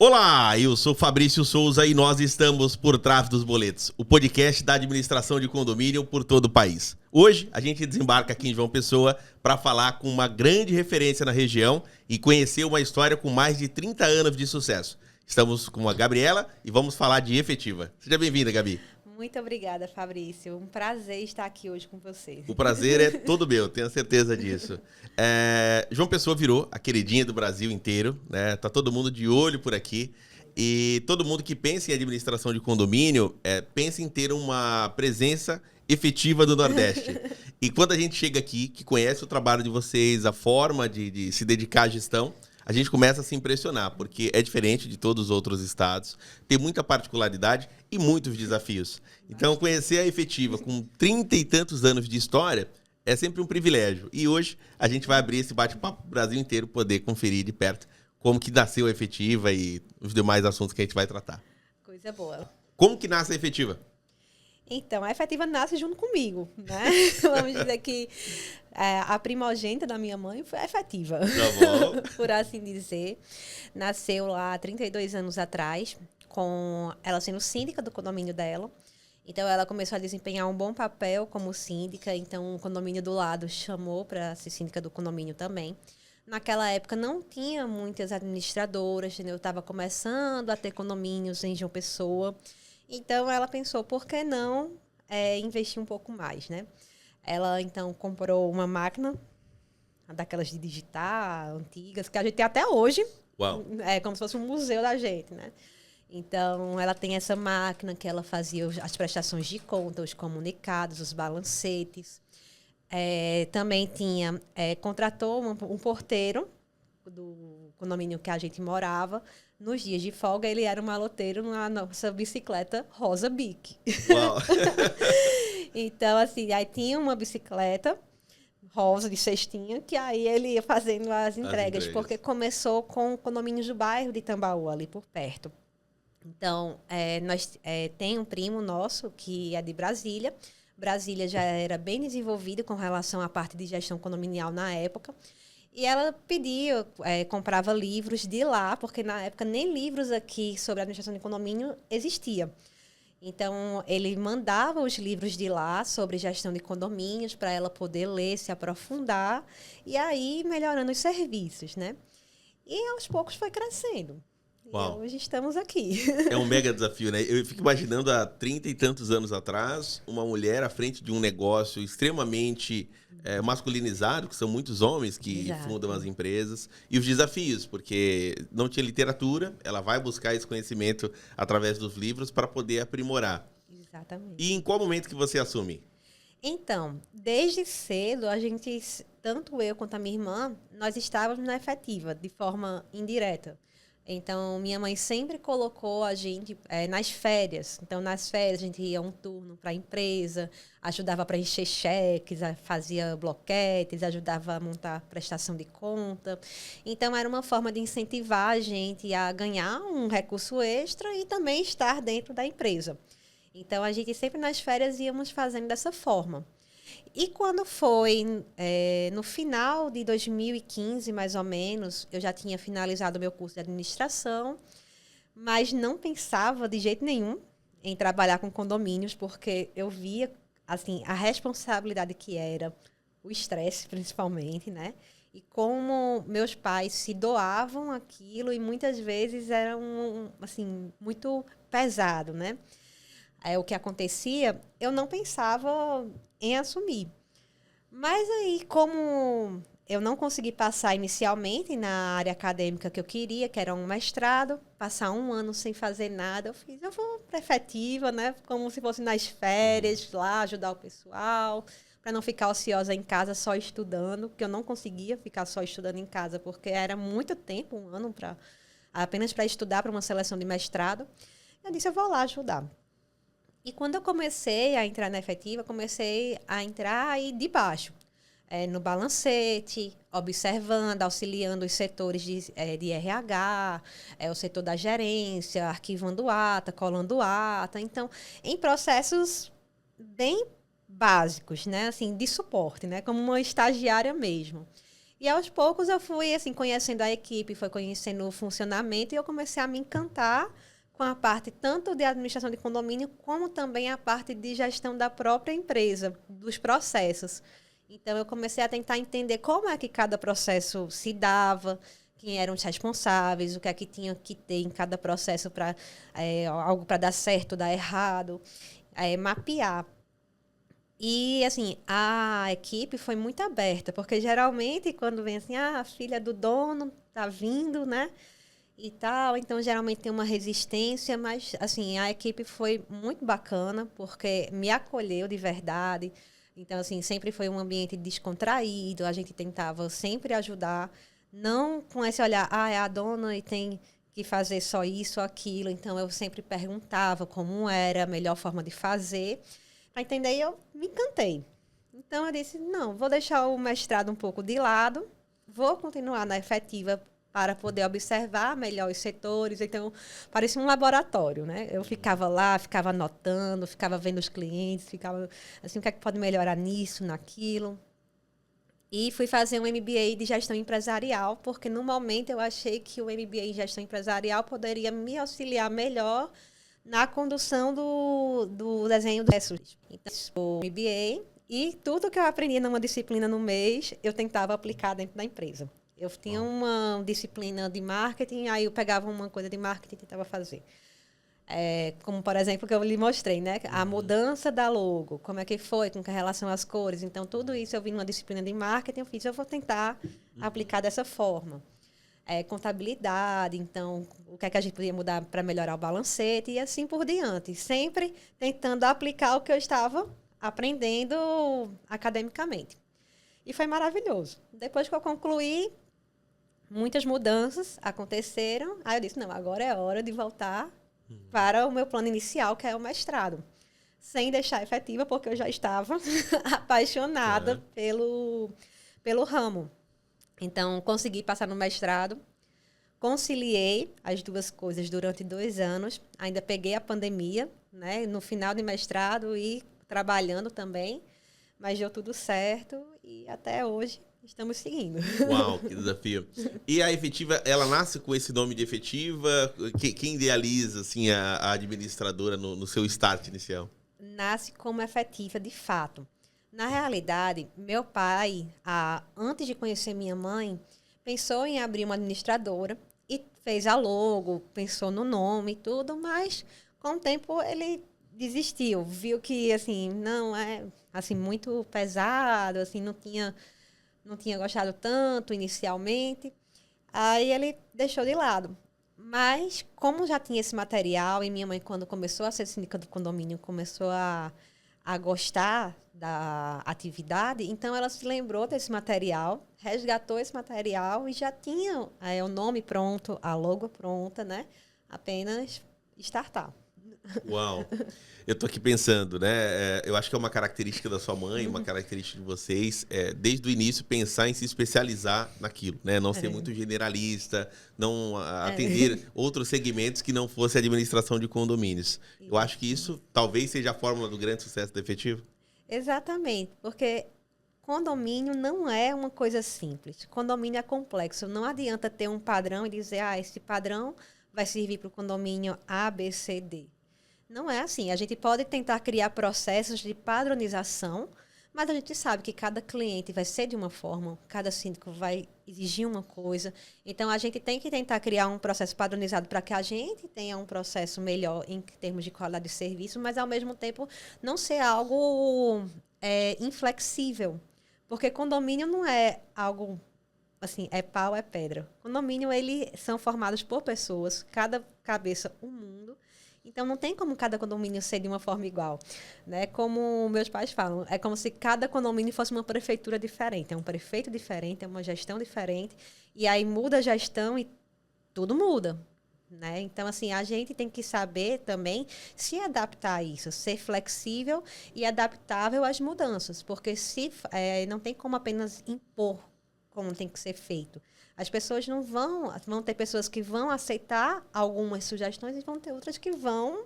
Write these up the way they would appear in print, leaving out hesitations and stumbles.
Olá, eu sou Fabrício Souza e nós estamos por Trás dos Boletos, o podcast da administração de condomínio por todo o país. Hoje a gente desembarca aqui em João Pessoa para falar com uma grande referência na região e conhecer uma história com mais de 30 anos de sucesso. Estamos com a Gabriela e vamos falar de efetiva. Seja bem-vinda, Gabi. Muito obrigada, Fabrício. Um prazer estar aqui hoje com você. O prazer é todo meu, tenho certeza disso. João Pessoa virou a queridinha do Brasil inteiro, né? Tá todo mundo de olho por aqui. E todo mundo que pensa em administração de condomínio pensa em ter uma presença efetiva do Nordeste. E quando a gente chega aqui, que conhece o trabalho de vocês, a forma de se dedicar à gestão, a gente começa a se impressionar, porque é diferente de todos os outros estados, tem muita particularidade e muitos desafios. Então, conhecer a efetiva com 30 e tantos anos de história é sempre um privilégio. E hoje a gente vai abrir esse bate-papo para o Brasil inteiro poder conferir de perto como que nasceu a efetiva e os demais assuntos que a gente vai tratar. Coisa boa. Como que nasce a efetiva? Então, a efetiva nasce junto comigo, né? Vamos dizer que a primogênita da minha mãe foi a efetiva, Tá bom. por assim dizer. Nasceu lá há 32 anos atrás, com ela sendo síndica do condomínio dela. Então, ela começou a desempenhar um bom papel como síndica. Então, o condomínio do lado chamou para ser síndica do condomínio também. Naquela época, não tinha muitas administradoras, entendeu? Eu estava começando a ter condomínios em João Pessoa. Então, ela pensou, por que não investir um pouco mais, né? Ela, então, comprou uma máquina, daquelas de digitar, antigas, que a gente tem até hoje. Uau. É como se fosse um museu da gente, né? Então, ela tem essa máquina que ela fazia as prestações de conta, os comunicados, os balancetes. Também contratou um porteiro do condomínio que a gente morava. Nos dias de folga, ele era um maloteiro na nossa bicicleta Rosa Bic. Uau. Então, assim, aí tinha uma bicicleta rosa de cestinha, que aí ele ia fazendo as entregas, porque começou com condomínios do bairro de Tambaú, ali por perto. Então, nós tem um primo nosso que é de Brasília. Brasília já era bem desenvolvido com relação à parte de gestão condominial na época. E ela pedia, comprava livros de lá, porque na época nem livros aqui sobre administração de condomínio existia. Então, ele mandava os livros de lá sobre gestão de condomínios para ela poder ler, se aprofundar e aí melhorando os serviços, né? E aos poucos foi crescendo. Uau. E hoje estamos aqui. É um mega desafio, né? Eu fico imaginando há 30 e tantos anos atrás, uma mulher à frente de um negócio extremamente masculinizado, que são muitos homens que Exato. fundam as empresas, e os desafios, porque não tinha literatura, ela vai buscar esse conhecimento através dos livros para poder aprimorar. Exatamente. E em qual momento que você assume? Então, desde cedo, a gente, tanto eu quanto a minha irmã, nós estávamos na efetiva, de forma indireta. Então, minha mãe sempre colocou a gente nas férias. Então, nas férias, a gente ia um turno para a empresa, ajudava a preencher cheques, fazia bloquetes, ajudava a montar prestação de conta. Então, era uma forma de incentivar a gente a ganhar um recurso extra e também estar dentro da empresa. Então, a gente sempre nas férias íamos fazendo dessa forma. E quando foi no final de 2015, mais ou menos, eu já tinha finalizado o meu curso de administração, mas não pensava de jeito nenhum em trabalhar com condomínios, porque eu via assim, a responsabilidade que era, o estresse principalmente, né? E como meus pais se doavam aquilo e muitas vezes era assim, muito pesado, né? O que acontecia, eu não pensava em assumir. Mas aí, como eu não consegui passar inicialmente na área acadêmica que eu queria, que era um mestrado, passar um ano sem fazer nada, eu vou para a efetiva, né? Como se fosse nas férias, lá, ajudar o pessoal, para não ficar ociosa em casa só estudando, porque eu não conseguia ficar só estudando em casa, porque era muito tempo, um ano, apenas para estudar para uma seleção de mestrado. Eu disse, eu vou lá ajudar. E quando eu comecei a entrar na efetiva, comecei a entrar aí de baixo, no balancete, observando, auxiliando os setores de RH, o setor da gerência, arquivando ata, colando ata. Então, em processos bem básicos, né? Assim, de suporte, né? Como uma estagiária mesmo. E aos poucos eu fui assim conhecendo a equipe, fui conhecendo o funcionamento e eu comecei a me encantar com a parte tanto de administração de condomínio como também a parte de gestão da própria empresa, dos processos. Então eu comecei a tentar entender como é que cada processo se dava, quem eram os responsáveis, o que é que tinha que ter em cada processo para algo para dar certo, dar errado, mapear. E, assim, a equipe foi muito aberta, porque geralmente quando vem assim, a filha do dono tá vindo, né? E tal, então geralmente tem uma resistência, mas, assim, a equipe foi muito bacana, porque me acolheu de verdade. Então, assim, sempre foi um ambiente descontraído, a gente tentava sempre ajudar, não com esse olhar, é a dona e tem que fazer só isso ou aquilo. Então, eu sempre perguntava como era a melhor forma de fazer. Para entender, eu me encantei. Então, eu disse, não, vou deixar o mestrado um pouco de lado, vou continuar na efetiva para poder observar melhor os setores. Então, parecia um laboratório, né? Eu ficava lá, ficava anotando, ficava vendo os clientes, ficava assim, o que é que pode melhorar nisso, naquilo. E fui fazer um MBA de gestão empresarial, porque no momento eu achei que o MBA em gestão empresarial poderia me auxiliar melhor na condução do desenho do SUS. Então, o MBA e tudo que eu aprendi numa disciplina no mês, eu tentava aplicar dentro da empresa. Eu tinha uma disciplina de marketing, aí eu pegava uma coisa de marketing e tentava fazer. Como, por exemplo, que eu lhe mostrei, né? A mudança da logo, como é que foi com relação às cores. Então, tudo isso eu vi numa disciplina de marketing, eu vou tentar aplicar dessa forma. Contabilidade, então, o que é que a gente podia mudar para melhorar o balancete e assim por diante. Sempre tentando aplicar o que eu estava aprendendo academicamente. E foi maravilhoso. Depois que eu concluí, muitas mudanças aconteceram. Aí eu disse, não, agora é hora de voltar para o meu plano inicial, que é o mestrado. Sem deixar efetiva, porque eu já estava apaixonada pelo ramo. Então, consegui passar no mestrado, conciliei as duas coisas durante 2 anos, ainda peguei a pandemia, né, no final de mestrado e trabalhando também, mas deu tudo certo e até hoje estamos seguindo. Uau, que desafio. E a efetiva, ela nasce com esse nome de efetiva? Quem idealiza assim, a administradora no seu start inicial? Nasce como efetiva, de fato. Na realidade, meu pai, antes de conhecer minha mãe, pensou em abrir uma administradora e fez a logo, pensou no nome e tudo, mas com o tempo ele desistiu, viu que assim não é assim muito pesado, assim não tinha gostado tanto inicialmente. Aí ele deixou de lado. Mas, como já tinha esse material, e minha mãe, quando começou a ser síndica do condomínio, começou a gostar da atividade, então ela se lembrou desse material, resgatou esse material e já tinha o nome pronto, a logo pronta, né? Apenas startar. Uau! Eu tô aqui pensando, né? Eu acho que é uma característica da sua mãe, uma característica de vocês, desde o início pensar em se especializar naquilo, né? Não ser muito generalista, não atender outros segmentos que não fosse administração de condomínios. Eu acho que isso talvez seja a fórmula do grande sucesso do efetivo. Exatamente, porque condomínio não é uma coisa simples. Condomínio é complexo. Não adianta ter um padrão e dizer, esse padrão vai servir para o condomínio A, B, C, D. Não é assim. A gente pode tentar criar processos de padronização, mas a gente sabe que cada cliente vai ser de uma forma, cada síndico vai exigir uma coisa. Então, a gente tem que tentar criar um processo padronizado para que a gente tenha um processo melhor em termos de qualidade de serviço, mas, ao mesmo tempo, não ser algo inflexível. Porque condomínio não é algo assim, é pau, é pedra. Condomínio, eles são formados por pessoas, cada cabeça um mundo. Então, não tem como cada condomínio ser de uma forma igual, né? Como meus pais falam, é como se cada condomínio fosse uma prefeitura diferente. É um prefeito diferente, é uma gestão diferente. E aí muda a gestão e tudo muda, né? Então, assim, a gente tem que saber também se adaptar a isso, ser flexível e adaptável às mudanças. Porque não tem como apenas impor como tem que ser feito. As pessoas não vão ter pessoas que vão aceitar algumas sugestões e vão ter outras que vão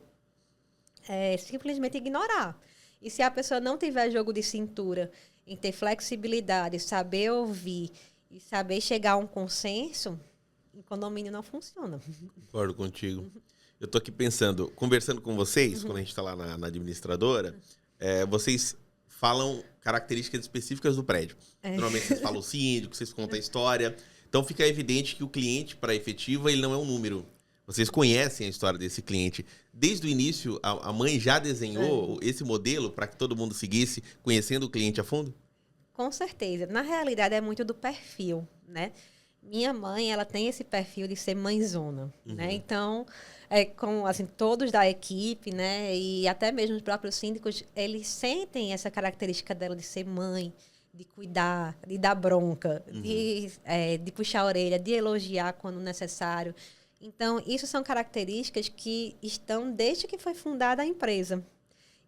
simplesmente ignorar. E se a pessoa não tiver jogo de cintura em ter flexibilidade, saber ouvir E saber chegar a um consenso, em condomínio não funciona. Concordo contigo. Eu tô aqui pensando, conversando com vocês, quando a gente está lá na administradora, vocês falam características específicas do prédio. Normalmente vocês falam o síndico, vocês contam a história. Então fica evidente que o cliente, para a efetiva, ele não é um número. Vocês conhecem a história desse cliente. Desde o início, a mãe já desenhou esse modelo para que todo mundo seguisse, conhecendo o cliente a fundo? Com certeza. Na realidade, é muito do perfil, né? Minha mãe, ela tem esse perfil de ser mãezona, né? Então, com assim, todos da equipe, né? E até mesmo os próprios síndicos, eles sentem essa característica dela de ser mãe, de cuidar, de dar bronca, de puxar a orelha, de elogiar quando necessário. Então, isso são características que estão desde que foi fundada a empresa.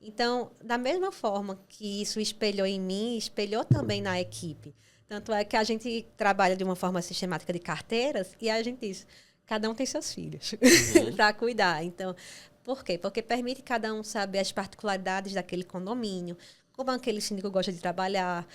Então, da mesma forma que isso espelhou em mim, espelhou também na equipe. Tanto é que a gente trabalha de uma forma sistemática de carteiras e a gente diz, cada um tem seus filhos para cuidar. Então, por quê? Porque permite cada um saber as particularidades daquele condomínio, como aquele síndico gosta de trabalhar,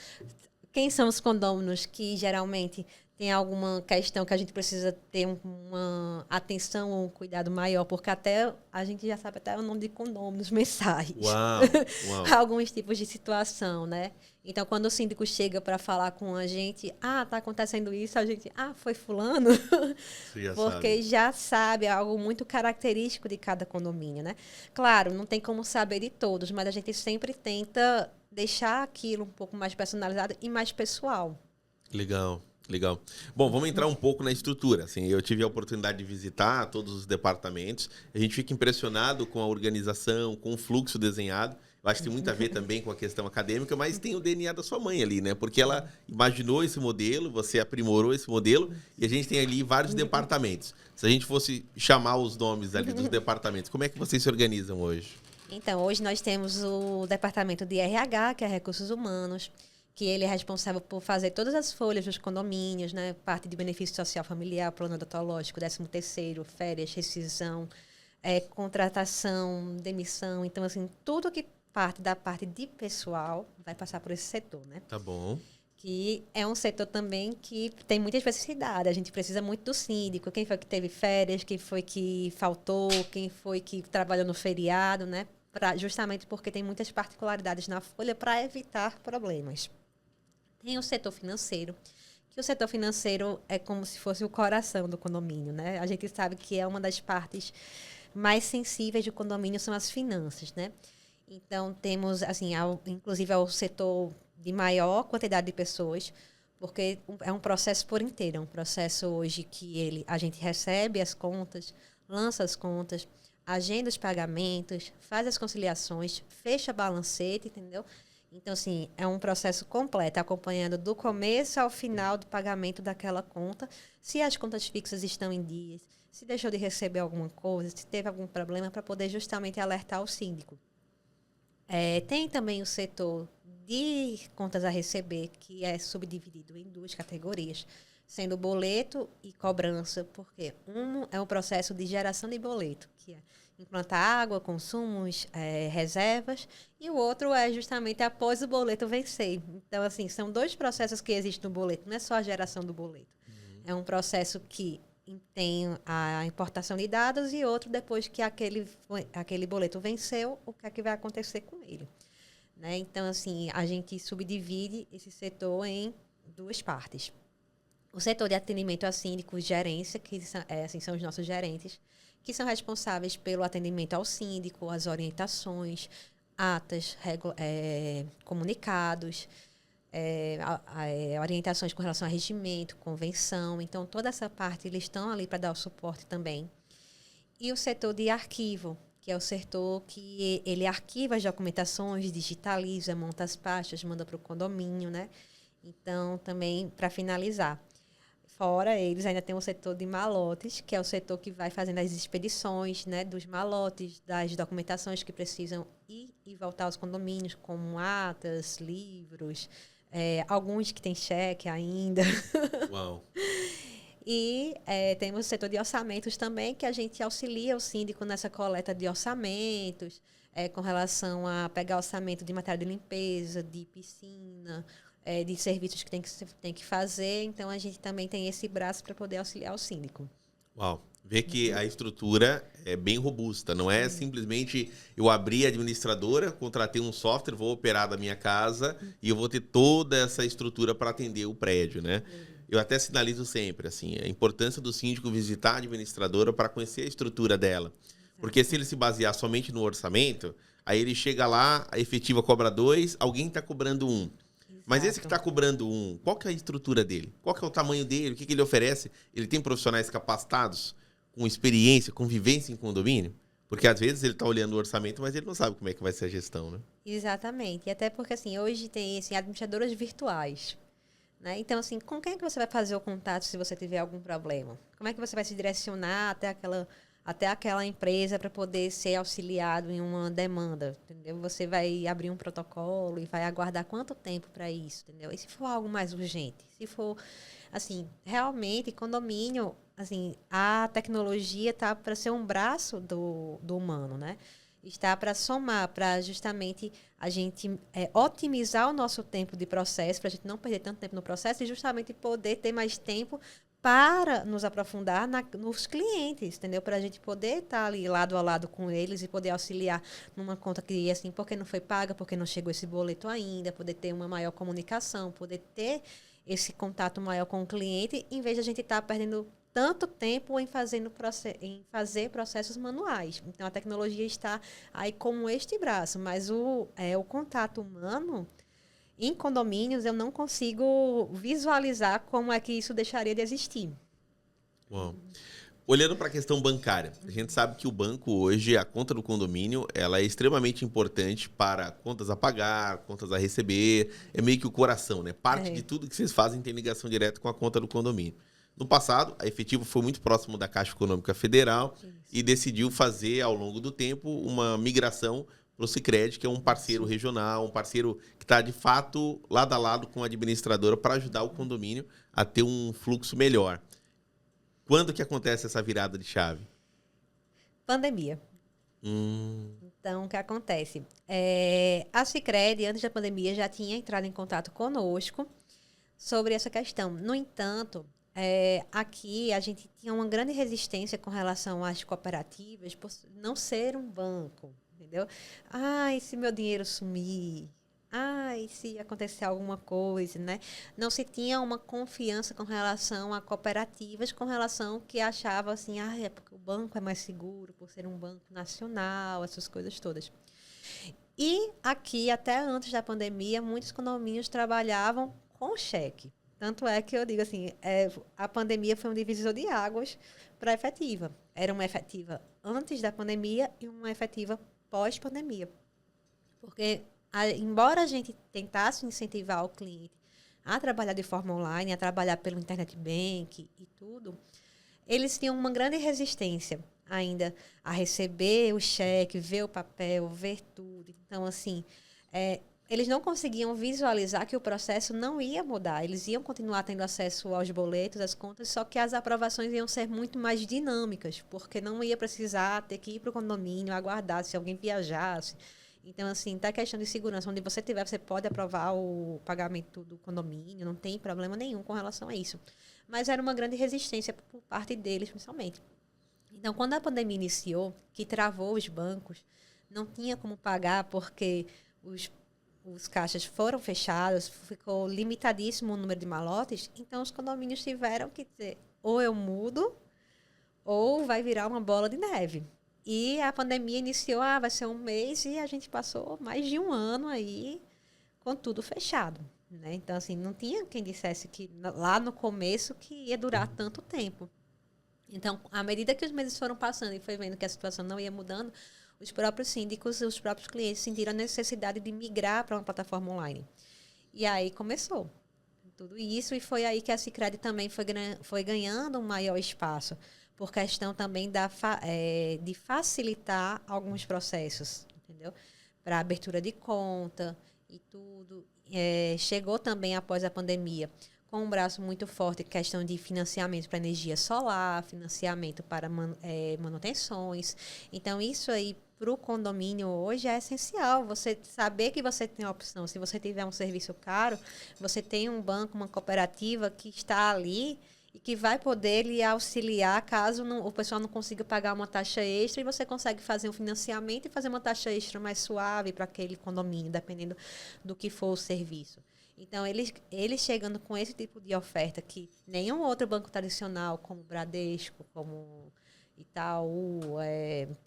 quem são os condôminos que geralmente tem alguma questão que a gente precisa ter uma atenção ou um cuidado maior, porque até a gente já sabe até o nome de condôminos mensais. Uau, uau. Alguns tipos de situação, né? Então, quando o síndico chega para falar com a gente, tá acontecendo isso, a gente, foi fulano, Já porque sabe. já sabe, é algo muito característico de cada condomínio, né? Claro, não tem como saber de todos, mas a gente sempre tenta deixar aquilo um pouco mais personalizado e mais pessoal. Legal, legal. Bom, vamos entrar um pouco na estrutura. Assim, eu tive a oportunidade de visitar todos os departamentos. A gente fica impressionado com a organização, com o fluxo desenhado. Eu acho que tem muito a ver também com a questão acadêmica, mas tem o DNA da sua mãe ali, né? Porque ela imaginou esse modelo, você aprimorou esse modelo e a gente tem ali vários departamentos. Se a gente fosse chamar os nomes ali dos departamentos, como é que vocês se organizam hoje? Então, hoje nós temos o departamento de RH, que é Recursos Humanos, que ele é responsável por fazer todas as folhas dos condomínios, né? Parte de benefício social familiar, plano odontológico, 13º, férias, rescisão, contratação, demissão. Então, assim, tudo que parte da parte de pessoal vai passar por esse setor, né? Tá bom. Que é um setor também que tem muita especificidade. A gente precisa muito do síndico. Quem foi que teve férias, quem foi que faltou, quem foi que trabalhou no feriado, né? Justamente porque tem muitas particularidades na folha para evitar problemas. Tem o setor financeiro, que o setor financeiro é como se fosse o coração do condomínio, né? A gente sabe que é uma das partes mais sensíveis do condomínio são as finanças, né? Então, temos, assim, inclusive é o setor de maior quantidade de pessoas, porque é um processo por inteiro. É um processo hoje que a gente recebe as contas, lança as contas, agenda os pagamentos, faz as conciliações, fecha balancete, entendeu? Então, assim, é um processo completo, acompanhando do começo ao final do pagamento daquela conta, se as contas fixas estão em dias, se deixou de receber alguma coisa, se teve algum problema, para poder justamente alertar o síndico. Tem também o setor de contas a receber, que é subdividido em duas categorias, sendo boleto e cobrança, porque um é o processo de geração de boleto, que é implantar água, consumos, reservas, e o outro é justamente após o boleto vencer. Então, assim, são dois processos que existem no boleto, não é só a geração do boleto. É um processo que tem a importação de dados e outro depois que aquele boleto venceu, o que é que vai acontecer com ele. Né? Então, assim, a gente subdivide esse setor em duas partes. O setor de atendimento a síndicos, gerência, que são os nossos gerentes, que são responsáveis pelo atendimento ao síndico, as orientações, atas, comunicados, orientações com relação a regimento, convenção. Então, toda essa parte, eles estão ali para dar o suporte também. E o setor de arquivo, que é o setor que ele arquiva as documentações, digitaliza, monta as pastas, manda para o condomínio, né? Então, também, para finalizar, fora eles, ainda tem o setor de malotes, que é o setor que vai fazendo as expedições, né, dos malotes, das documentações que precisam ir e voltar aos condomínios, como atas, livros, alguns que têm cheque ainda. Uau. E temos o setor de orçamentos também, que a gente auxilia o síndico nessa coleta de orçamentos, com relação a pegar orçamento de matéria de limpeza, de piscina, de serviços que tem que fazer. Então, a gente também tem esse braço para poder auxiliar o síndico. Uau. Vê que a estrutura é bem robusta. Não é simplesmente eu abri a administradora, contratei um software, vou operar da minha casa e eu vou ter toda essa estrutura para atender o prédio, né? Eu até sinalizo sempre assim, a importância do síndico visitar a administradora para conhecer a estrutura dela. Porque se ele se basear somente no orçamento, aí ele chega lá, a efetiva cobra 2, alguém está cobrando 1. Mas esse que está cobrando 1, qual que é a estrutura dele? Qual que é o tamanho dele? O que ele oferece? Ele tem profissionais capacitados, com experiência, com vivência em condomínio? Porque às vezes ele está olhando o orçamento, mas ele não sabe como é que vai ser a gestão, né? Exatamente. E até porque, assim, hoje tem assim, administradoras virtuais. Né? Então, assim, com quem é que você vai fazer o contato se você tiver algum problema? Como é que você vai se direcionar até aquela empresa para poder ser auxiliado em uma demanda? Entendeu? Você vai abrir um protocolo e vai aguardar quanto tempo para isso? Entendeu? E se for algo mais urgente? Se for, assim, realmente, condomínio, assim, a tecnologia está para ser um braço do humano, né? Está para somar, para justamente a gente otimizar o nosso tempo de processo, para a gente não perder tanto tempo no processo e justamente poder ter mais tempo para nos aprofundar nos clientes, entendeu? Para a gente poder estar ali lado a lado com eles e poder auxiliar numa conta que, assim, porque não foi paga, porque não chegou esse boleto ainda, poder ter uma maior comunicação, poder ter esse contato maior com o cliente, em vez de a gente estar perdendo tanto tempo em fazer processos manuais. Então, a tecnologia está aí como este braço, mas o contato humano, em condomínios, eu não consigo visualizar como é que isso deixaria de existir. Bom, olhando para a questão bancária, a gente sabe que o banco hoje, a conta do condomínio, ela é extremamente importante para contas a pagar, contas a receber, é meio que o coração, né? Parte de tudo que vocês fazem tem ligação direta com a conta do condomínio. No passado, a Efetivo foi muito próximo da Caixa Econômica Federal e decidiu fazer, ao longo do tempo, uma migração para o Sicredi, que é um parceiro regional, um parceiro que está, de fato, lado a lado com a administradora para ajudar o condomínio a ter um fluxo melhor. Quando que acontece essa virada de chave? Pandemia. Então, o que acontece? A Sicredi, antes da pandemia, já tinha entrado em contato conosco sobre essa questão. No entanto, aqui a gente tinha uma grande resistência com relação às cooperativas por não ser um banco, entendeu? Ai, se meu dinheiro sumir, ai, se acontecer alguma coisa, né? Não se tinha uma confiança com relação a cooperativas, com relação que achava assim, é porque o banco é mais seguro por ser um banco nacional, essas coisas todas. E aqui, até antes da pandemia, muitos condomínios trabalhavam com cheque. Tanto é que eu digo assim, a pandemia foi um divisor de águas para a efetiva. Era uma efetiva antes da pandemia e uma efetiva pós-pandemia. Porque, embora a gente tentasse incentivar o cliente a trabalhar de forma online, a trabalhar pelo internet bank e tudo, eles tinham uma grande resistência ainda a receber o cheque, ver o papel, ver tudo. Então, assim, eles não conseguiam visualizar que o processo não ia mudar. Eles iam continuar tendo acesso aos boletos, às contas, só que as aprovações iam ser muito mais dinâmicas, porque não ia precisar ter que ir para o condomínio, aguardar se alguém viajasse. Então, assim, tá a questão de segurança. Onde você tiver, você pode aprovar o pagamento do condomínio, não tem problema nenhum com relação a isso. Mas era uma grande resistência por parte deles, principalmente. Então, quando a pandemia iniciou, que travou os bancos, não tinha como pagar porque os caixas foram fechados, ficou limitadíssimo o número de malotes, então os condomínios tiveram que dizer, ou eu mudo, ou vai virar uma bola de neve. E a pandemia iniciou, vai ser um mês, e a gente passou mais de um ano aí com tudo fechado. Né? Então, assim, não tinha quem dissesse que lá no começo que ia durar tanto tempo. Então, à medida que os meses foram passando e foi vendo que a situação não ia mudando, os próprios síndicos e os próprios clientes sentiram a necessidade de migrar para uma plataforma online. E aí começou tudo isso, e foi aí que a Sicredi também foi ganhando um maior espaço, por questão também de facilitar alguns processos, entendeu? Para abertura de conta e tudo. Chegou também após a pandemia com um braço muito forte, questão de financiamento para energia solar, financiamento para manutenções. Então, isso aí para o condomínio hoje é essencial. Você saber que você tem a opção. Se você tiver um serviço caro, você tem um banco, uma cooperativa que está ali e que vai poder lhe auxiliar caso o pessoal não consiga pagar uma taxa extra, e você consegue fazer um financiamento e fazer uma taxa extra mais suave para aquele condomínio, dependendo do que for o serviço. Então, eles chegando com esse tipo de oferta que nenhum outro banco tradicional, como Bradesco, como Itaú,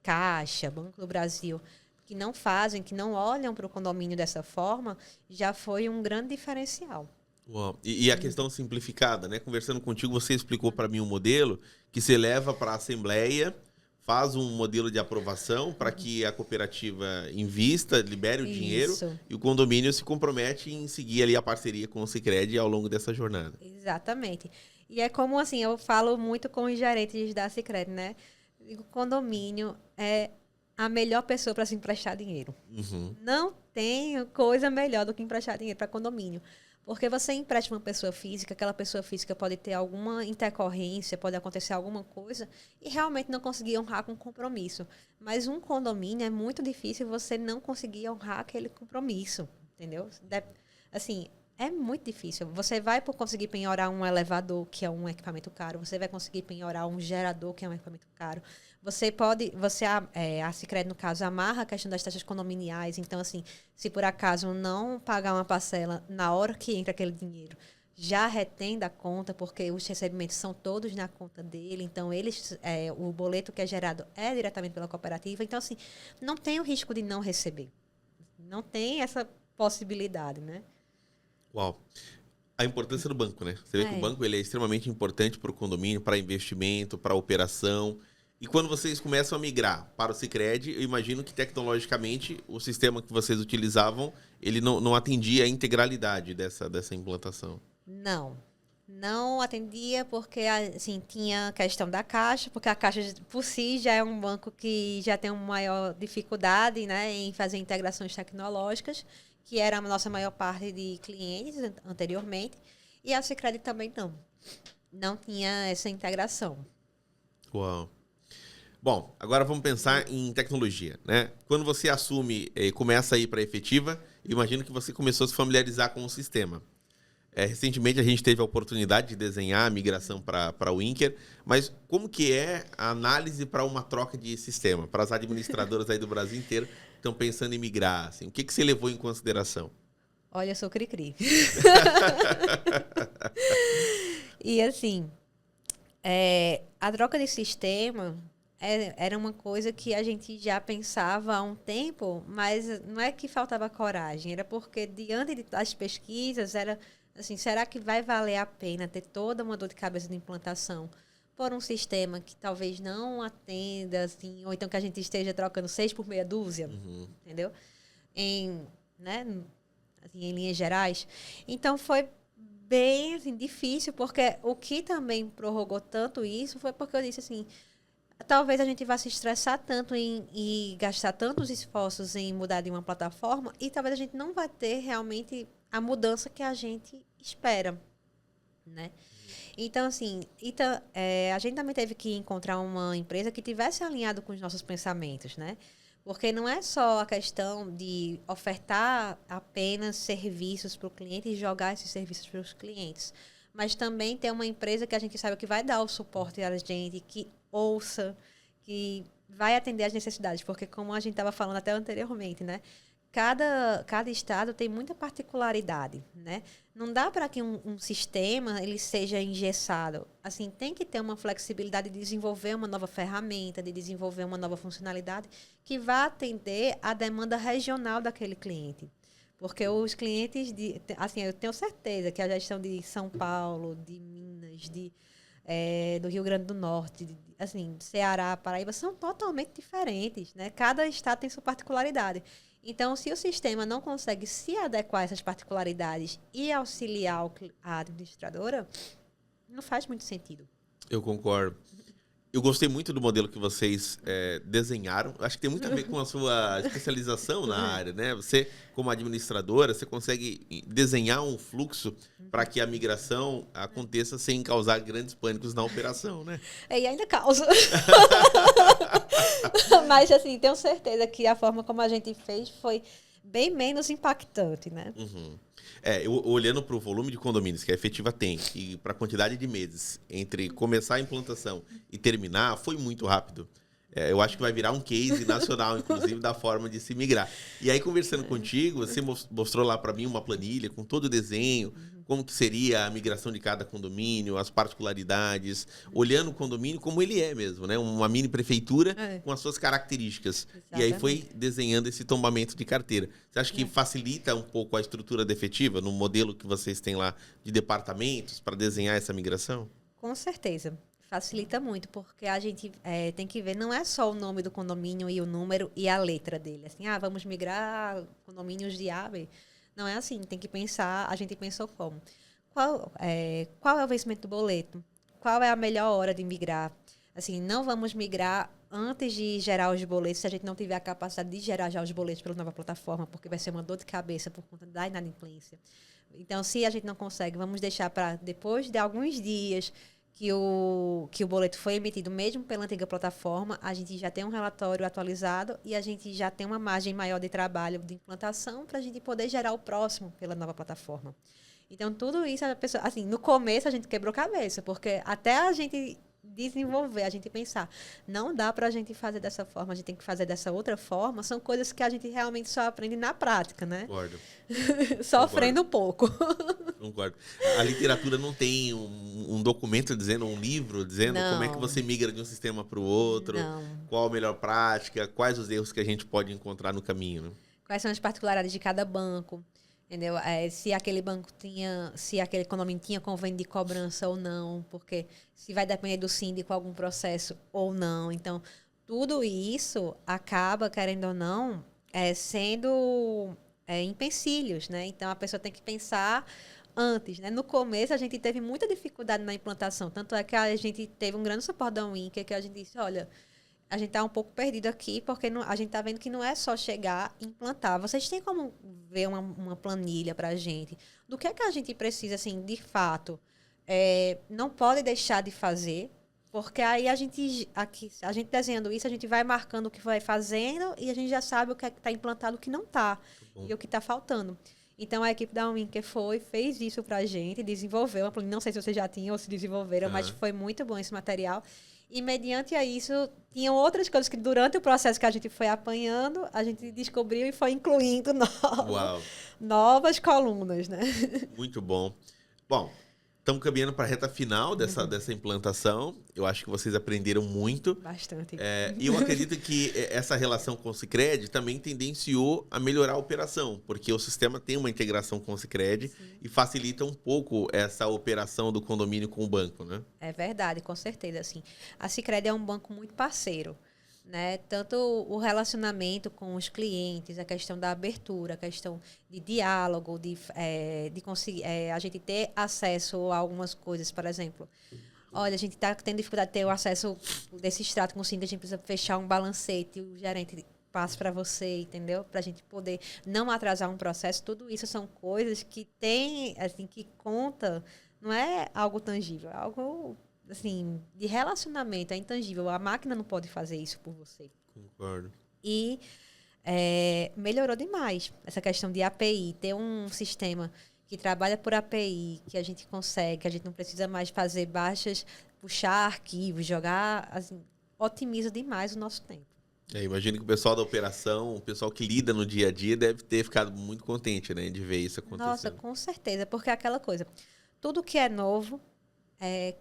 Caixa, Banco do Brasil, que não fazem, que não olham para o condomínio dessa forma, já foi um grande diferencial. Uau. E a questão simplificada, né? Conversando contigo, você explicou para mim um modelo que você leva para a Assembleia, faz um modelo de aprovação para que a cooperativa invista, libere o dinheiro e o condomínio se compromete em seguir ali a parceria com o Sicredi ao longo dessa jornada. Exatamente. E é como assim, eu falo muito com os gerentes da Sicredi, né? O condomínio é a melhor pessoa para se emprestar dinheiro. Uhum. Não tem coisa melhor do que emprestar dinheiro para condomínio. Porque você empresta uma pessoa física, aquela pessoa física pode ter alguma intercorrência, pode acontecer alguma coisa e realmente não conseguir honrar com o compromisso. Mas um condomínio é muito difícil você não conseguir honrar aquele compromisso, entendeu? Assim, é muito difícil. Você vai conseguir penhorar um elevador, que é um equipamento caro. Você vai conseguir penhorar um gerador, que é um equipamento caro. A Sicredi, no caso, amarra a questão das taxas condominiais. Então, assim, se por acaso não pagar uma parcela na hora que entra aquele dinheiro, já retém da conta, porque os recebimentos são todos na conta dele. Então, o boleto que é gerado é diretamente pela cooperativa. Então, assim, não tem o risco de não receber. Não tem essa possibilidade, né? Uau. A importância do banco, né? Você vê que o banco ele é extremamente importante para o condomínio, para investimento, para operação. E quando vocês começam a migrar para o Sicredi, eu imagino que tecnologicamente o sistema que vocês utilizavam, ele não atendia a integralidade dessa implantação. Não atendia porque assim, tinha a questão da Caixa, porque a Caixa por si já é um banco que já tem uma maior dificuldade, né, em fazer integrações tecnológicas, que era a nossa maior parte de clientes anteriormente, e a Sicredi também não tinha essa integração. Uau. Bom, agora vamos pensar em tecnologia, né? Quando você assume e começa a ir para a efetiva, imagino que você começou a se familiarizar com o sistema. Recentemente a gente teve a oportunidade de desenhar a migração para o Inker, mas como que é a análise para uma troca de sistema? Para as administradoras aí do Brasil inteiro que estão pensando em migrar, assim, o que você levou em consideração? Olha, eu sou cri-cri. E assim, a troca de sistema era uma coisa que a gente já pensava há um tempo, mas não é que faltava coragem, era porque diante das pesquisas era assim, será que vai valer a pena ter toda uma dor de cabeça de implantação por um sistema que talvez não atenda, assim, ou então que a gente esteja trocando 6 por meia dúzia, entendeu? Né, assim, em linhas gerais. Então, foi bem assim, difícil, porque o que também prorrogou tanto isso foi porque eu disse assim, talvez a gente vá se estressar tanto e gastar tantos esforços em mudar de uma plataforma e talvez a gente não vai ter realmente a mudança que a gente espera, né? Então, assim, a gente também teve que encontrar uma empresa que tivesse alinhado com os nossos pensamentos, né? Porque não é só a questão de ofertar apenas serviços para o cliente e jogar esses serviços para os clientes, mas também ter uma empresa que a gente sabe que vai dar o suporte a gente, que ouça, que vai atender às necessidades, porque como a gente estava falando até anteriormente, né? Cada estado tem muita particularidade, né? Não dá para que um sistema ele seja engessado. Assim, tem que ter uma flexibilidade de desenvolver uma nova ferramenta, de desenvolver uma nova funcionalidade que vá atender à demanda regional daquele cliente. Porque os clientes, assim, eu tenho certeza que a gestão de São Paulo, de Minas, do Rio Grande do Norte, assim, Ceará, Paraíba, são totalmente diferentes, né? Cada estado tem sua particularidade. Então, se o sistema não consegue se adequar a essas particularidades e auxiliar a administradora, não faz muito sentido. Eu concordo. Eu gostei muito do modelo que vocês desenharam. Acho que tem muito a ver com a sua especialização na área, né? Você, como administradora, você consegue desenhar um fluxo para que a migração aconteça sem causar grandes pânicos na operação, né? E ainda causa. Mas, assim, tenho certeza que a forma como a gente fez foi bem menos impactante, né? Uhum. Olhando para o volume de condomínios que a Efetiva tem e para a quantidade de meses entre começar a implantação e terminar, foi muito rápido. Eu acho que vai virar um case nacional, inclusive, da forma de se migrar. E aí, conversando contigo, você mostrou lá para mim uma planilha com todo o desenho, como que seria a migração de cada condomínio, as particularidades, olhando o condomínio como ele é mesmo, né? Uma mini prefeitura com as suas características. Exatamente. E aí foi desenhando esse tombamento de carteira. Você acha que facilita um pouco a estrutura da Efetiva, no modelo que vocês têm lá de departamentos, para desenhar essa migração? Com certeza. Facilita muito, porque a gente tem que ver, não é só o nome do condomínio e o número e a letra dele. Assim, vamos migrar condomínios de A, B. Não é assim, tem que pensar, a gente pensou como? Qual é o vencimento do boleto? Qual é a melhor hora de migrar? Assim, não vamos migrar antes de gerar os boletos, se a gente não tiver a capacidade de gerar já os boletos pela nova plataforma, porque vai ser uma dor de cabeça por conta da inadimplência. Então, se a gente não consegue, vamos deixar para depois de alguns dias que o boleto foi emitido mesmo pela antiga plataforma, a gente já tem um relatório atualizado e a gente já tem uma margem maior de trabalho de implantação para a gente poder gerar o próximo pela nova plataforma. Então, tudo isso, a pessoa, assim, no começo a gente quebrou cabeça, porque até a gente desenvolver, a gente pensar, não dá para a gente fazer dessa forma, a gente tem que fazer dessa outra forma, são coisas que a gente realmente só aprende na prática, né? Concordo. Sofrendo um pouco. Concordo. A literatura não tem um documento dizendo, um livro dizendo como é que você migra de um sistema para o outro, qual a melhor prática, quais os erros que a gente pode encontrar no caminho. Né? Quais são as particularidades de cada banco. Entendeu? Se aquele banco se aquele condomínio tinha convênio de cobrança ou não, porque se vai depender do síndico algum processo ou não. Então, tudo isso acaba, querendo ou não, sendo empecilhos, né? Então, a pessoa tem que pensar antes, né? No começo, a gente teve muita dificuldade na implantação, tanto é que a gente teve um grande suporte da Winker, que a gente disse, olha, a gente está um pouco perdido aqui, porque a gente está vendo que não é só chegar e implantar. Vocês têm como ver uma planilha para a gente? Do que é que a gente precisa, assim, de fato? Não pode deixar de fazer, porque aí a gente desenhando isso, a gente vai marcando o que vai fazendo e a gente já sabe o que é que está implantado e o que não está. E o que está faltando. Então, a equipe da Winker fez isso para a gente, desenvolveu uma planilha. Não sei se vocês já tinham ou se desenvolveram, mas foi muito bom esse material. E, mediante a isso, tinham outras coisas que, durante o processo que a gente foi apanhando, a gente descobriu e foi incluindo novas colunas, né? Muito bom. Bom, estamos caminhando para a reta final dessa implantação. Eu acho que vocês aprenderam muito. Bastante. E eu acredito que essa relação com o Sicredi também tendenciou a melhorar a operação, porque o sistema tem uma integração com o Sicredi e facilita um pouco essa operação do condomínio com o banco, né? É verdade, com certeza. Assim, a Sicredi é um banco muito parceiro. Né? Tanto o relacionamento com os clientes, a questão da abertura, a questão de diálogo, de conseguir a gente ter acesso a algumas coisas, por exemplo. Olha, a gente está tendo dificuldade de ter o acesso desse extrato com o síndico, a gente precisa fechar um balancete, o gerente passa para você, entendeu? Para a gente poder não atrasar um processo. Tudo isso são coisas que tem, assim, que conta, não é algo tangível, é algo assim, de relacionamento, é intangível. A máquina não pode fazer isso por você. Concordo. E melhorou demais essa questão de API, ter um sistema que trabalha por API, que a gente consegue, que a gente não precisa mais fazer baixas, puxar arquivos, jogar, assim, otimiza demais o nosso tempo. Imagino que o pessoal da operação, o pessoal que lida no dia a dia, deve ter ficado muito contente, né, de ver isso acontecendo. Nossa, com certeza, porque é aquela coisa, tudo que é novo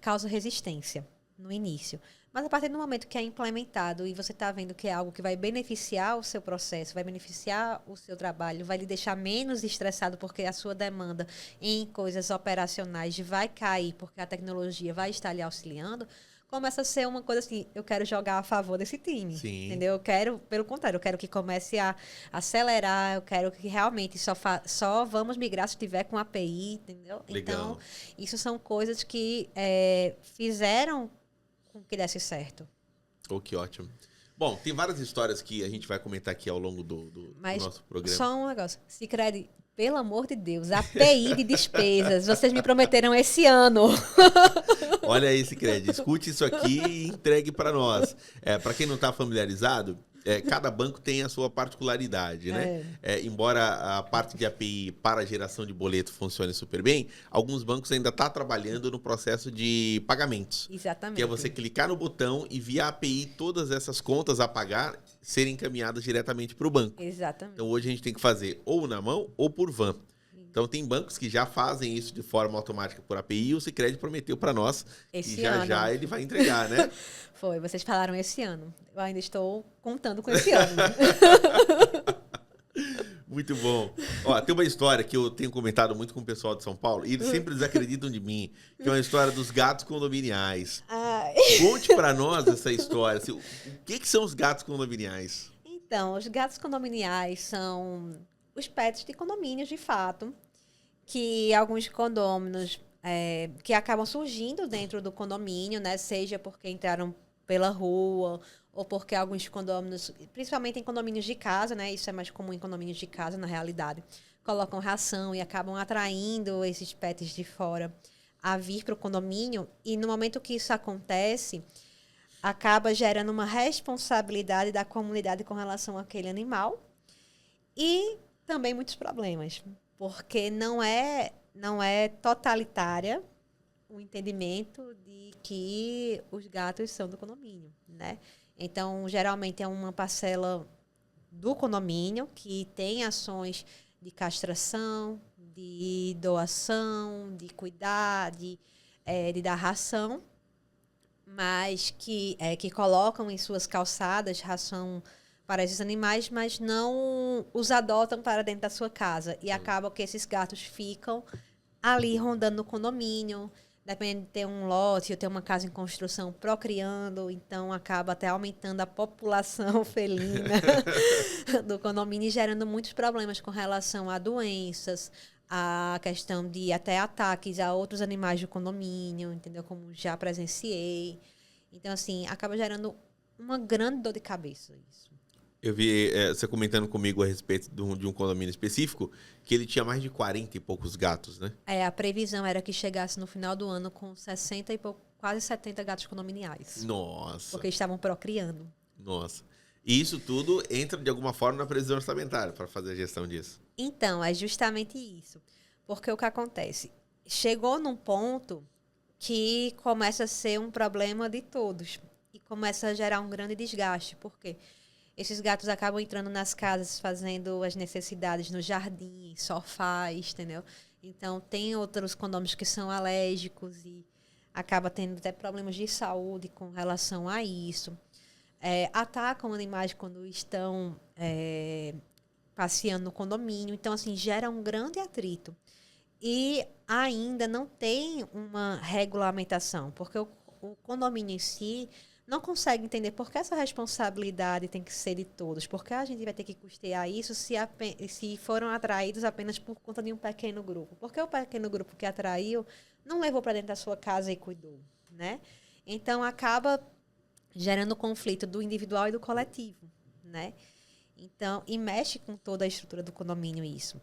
causa resistência no início. Mas a partir do momento que é implementado e você está vendo que é algo que vai beneficiar o seu processo, vai beneficiar o seu trabalho, vai lhe deixar menos estressado porque a sua demanda em coisas operacionais vai cair porque a tecnologia vai estar lhe auxiliando, começa a ser uma coisa assim, eu quero jogar a favor desse time. Sim. Entendeu? Eu quero, pelo contrário, eu quero que comece a acelerar, eu quero que realmente só vamos migrar se tiver com API, entendeu? Legal. Então, isso são coisas que fizeram com que desse certo. Oh, que ótimo. Bom, tem várias histórias que a gente vai comentar aqui ao longo do nosso programa. Só um negócio. Sicredi, pelo amor de Deus, API de despesas, vocês me prometeram esse ano. Olha aí, Sicredi, escute isso aqui e entregue para nós. Para quem não está familiarizado, cada banco tem a sua particularidade, né? Embora a parte de API para a geração de boleto funcione super bem, alguns bancos ainda estão trabalhando no processo de pagamentos. Exatamente. Que é você clicar no botão e via API todas essas contas a pagar serem encaminhadas diretamente para o banco. Exatamente. Então hoje a gente tem que fazer ou na mão ou por van. Então tem bancos que já fazem isso de forma automática por API e o Sicredi prometeu para nós esse que ano. já ele vai entregar, né? Foi, vocês falaram esse ano. Eu ainda estou contando com esse ano. Muito bom. Ó, tem uma história que eu tenho comentado muito com o pessoal de São Paulo e eles sempre desacreditam de mim, que é uma história dos gatos condominiais. Ai. Conte para nós essa história. O que são os gatos condominiais? Então, os gatos condominiais são os pets de condomínios, de fato, que alguns condôminos que acabam surgindo dentro do condomínio, né? Seja porque entraram pela rua ou porque alguns condôminos, principalmente em condomínios de casa, né? Isso é mais comum em condomínios de casa, na realidade, colocam ração e acabam atraindo esses pets de fora a vir para o condomínio. E no momento que isso acontece, acaba gerando uma responsabilidade da comunidade com relação àquele animal e também muitos problemas, porque não é totalitária o entendimento de que os gatos são do condomínio, né? Então, geralmente é uma parcela do condomínio que tem ações de castração, de doação, de cuidar, de dar ração, mas que colocam em suas calçadas ração para esses animais, mas não os adotam para dentro da sua casa. E acaba que esses gatos ficam ali rondando no condomínio, dependendo de ter um lote ou ter uma casa em construção, procriando, então acaba até aumentando a população felina do condomínio e gerando muitos problemas com relação a doenças, a questão de até ataques a outros animais do condomínio, entendeu? Como já presenciei. Então, assim, acaba gerando uma grande dor de cabeça isso. Eu vi você comentando comigo a respeito de um condomínio específico, que ele tinha mais de 40 e poucos gatos, né? A previsão era que chegasse no final do ano com 60 e pouco, quase 70 gatos condominiais. Nossa. Porque estavam procriando. Nossa. E isso tudo entra de alguma forma na previsão orçamentária para fazer a gestão disso. Então, é justamente isso. Porque o que acontece? Chegou num ponto que começa a ser um problema de todos. E começa a gerar um grande desgaste. Por quê? Esses gatos acabam entrando nas casas, fazendo as necessidades no jardim, sofás, entendeu? Então, tem outros condôminos que são alérgicos e acaba tendo até problemas de saúde com relação a isso. Atacam animais quando estão passeando no condomínio. Então, assim, gera um grande atrito. E ainda não tem uma regulamentação, porque o condomínio em si não consegue entender por que essa responsabilidade tem que ser de todos. Porque a gente vai ter que custear isso se foram atraídos apenas por conta de um pequeno grupo. Porque o pequeno grupo que atraiu não levou para dentro da sua casa e cuidou, né? Então, acaba gerando conflito do individual e do coletivo, né? Então, e mexe com toda a estrutura do condomínio isso.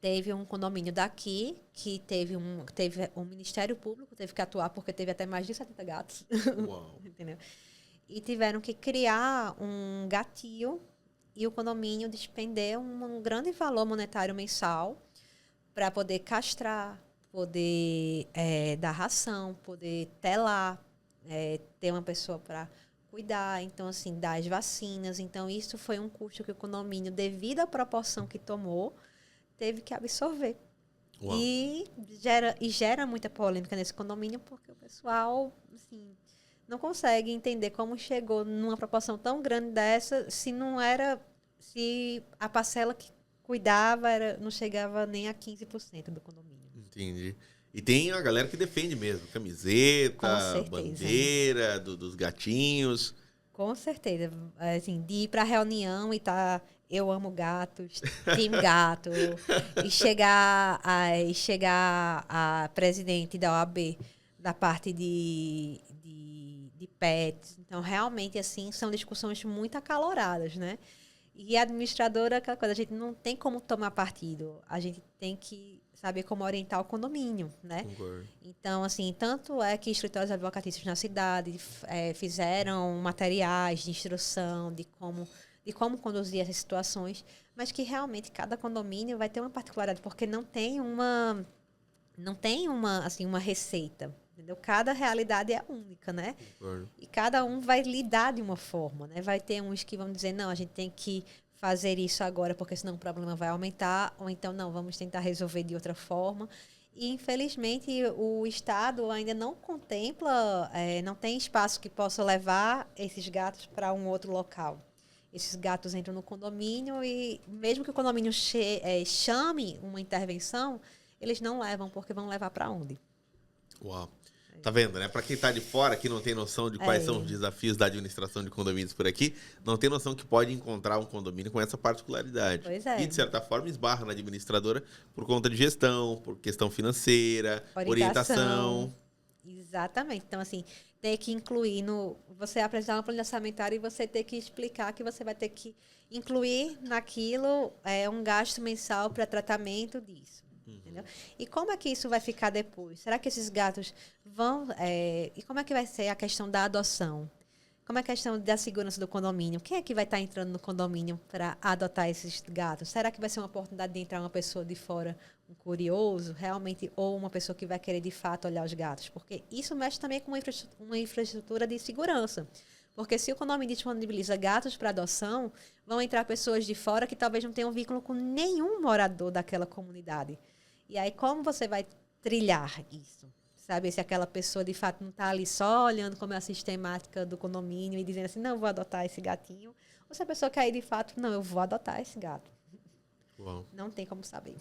Teve um condomínio daqui que teve um Ministério Público, teve que atuar porque teve até mais de 70 gatos. Uau. Entendeu? E tiveram que criar um gatilho e o condomínio despender um grande valor monetário mensal para poder castrar, poder dar ração, poder telar, ter uma pessoa para cuidar, então, assim, dar as vacinas. Então, isso foi um custo que o condomínio, devido à proporção que tomou, teve que absorver. Uau. E gera muita polêmica nesse condomínio, porque o pessoal, assim, não consegue entender como chegou numa proporção tão grande dessa, se a parcela que cuidava não chegava nem a 15% do condomínio. Entendi. E tem a galera que defende mesmo, camiseta, bandeira dos gatinhos. Com certeza. Assim, de ir para reunião e tá... Eu amo gatos, time gato. E chegar a presidente da OAB, da parte de de pets. Então, realmente, assim, são discussões muito acaloradas, né? E a administradora, aquela coisa, a gente não tem como tomar partido. A gente tem que saber como orientar o condomínio, né? Concordo. Então, assim, tanto é que escritórios advocatícios na cidade fizeram materiais de instrução de como conduzir essas situações, mas que realmente cada condomínio vai ter uma particularidade, porque não tem uma, assim, uma receita, entendeu? Cada realidade é única, né? Concordo. E cada um vai lidar de uma forma, né? Vai ter uns que vão dizer, não, a gente tem que fazer isso agora, porque senão o problema vai aumentar, ou então, não, vamos tentar resolver de outra forma. E, infelizmente, o Estado ainda não contempla, não tem espaço que possa levar esses gatos para um outro local. Esses gatos entram no condomínio e, mesmo que o condomínio chame uma intervenção, eles não levam, porque vão levar para onde? Uau. Tá vendo, né? Para quem tá de fora, que não tem noção de quais são os desafios da administração de condomínios por aqui, não tem noção que pode encontrar um condomínio com essa particularidade. Pois é. E, de certa forma, esbarra na administradora por conta de gestão, por questão financeira, orientação. Exatamente. Então, assim, ter que incluir você apresentar uma planilha orçamentária e você ter que explicar que você vai ter que incluir naquilo um gasto mensal para tratamento disso. Entendeu? E como é que isso vai ficar depois? Será que esses gatos vão... e como é que vai ser a questão da adoção? Como é a questão da segurança do condomínio? Quem é que vai estar entrando no condomínio para adotar esses gatos? Será que vai ser uma oportunidade de entrar uma pessoa de fora, um curioso, realmente, ou uma pessoa que vai querer, de fato, olhar os gatos? Porque isso mexe também com uma infraestrutura de segurança. Porque se o condomínio disponibiliza gatos para adoção, vão entrar pessoas de fora que talvez não tenham vínculo com nenhum morador daquela comunidade. E aí, como você vai trilhar isso? Sabe, se aquela pessoa, de fato, não está ali só olhando como é a sistemática do condomínio e dizendo assim, não, eu vou adotar esse gatinho. Ou se a pessoa quer ir, de fato, não, eu vou adotar esse gato. Uau. Não tem como saber.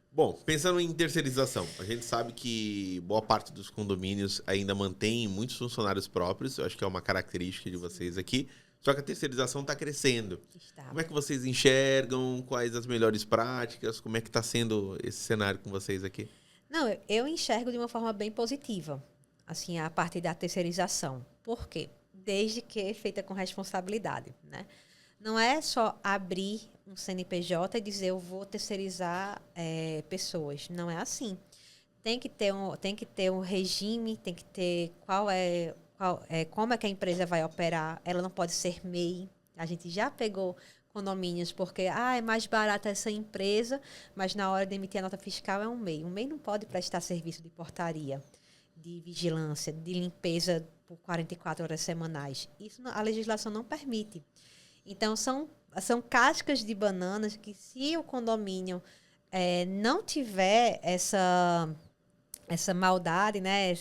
Bom, pensando em terceirização, a gente sabe que boa parte dos condomínios ainda mantém muitos funcionários próprios. Eu acho que é uma característica de vocês aqui. Só que a terceirização está crescendo. Como é que vocês enxergam? Quais as melhores práticas? Como é que está sendo esse cenário com vocês aqui? Não, eu enxergo de uma forma bem positiva, assim, a parte da terceirização. Por quê? Desde que é feita com responsabilidade, né? Não é só abrir um CNPJ e dizer eu vou terceirizar pessoas. Não é assim. Tem que ter um regime, tem que ter como é que a empresa vai operar. Ela não pode ser MEI. A gente já pegou condomínios porque é mais barata essa empresa, mas na hora de emitir a nota fiscal é um MEI. Um MEI não pode prestar serviço de portaria, de vigilância, de limpeza por 44 horas semanais. Isso a legislação não permite. Então, são cascas de bananas que, se o condomínio não tiver essa maldade, né,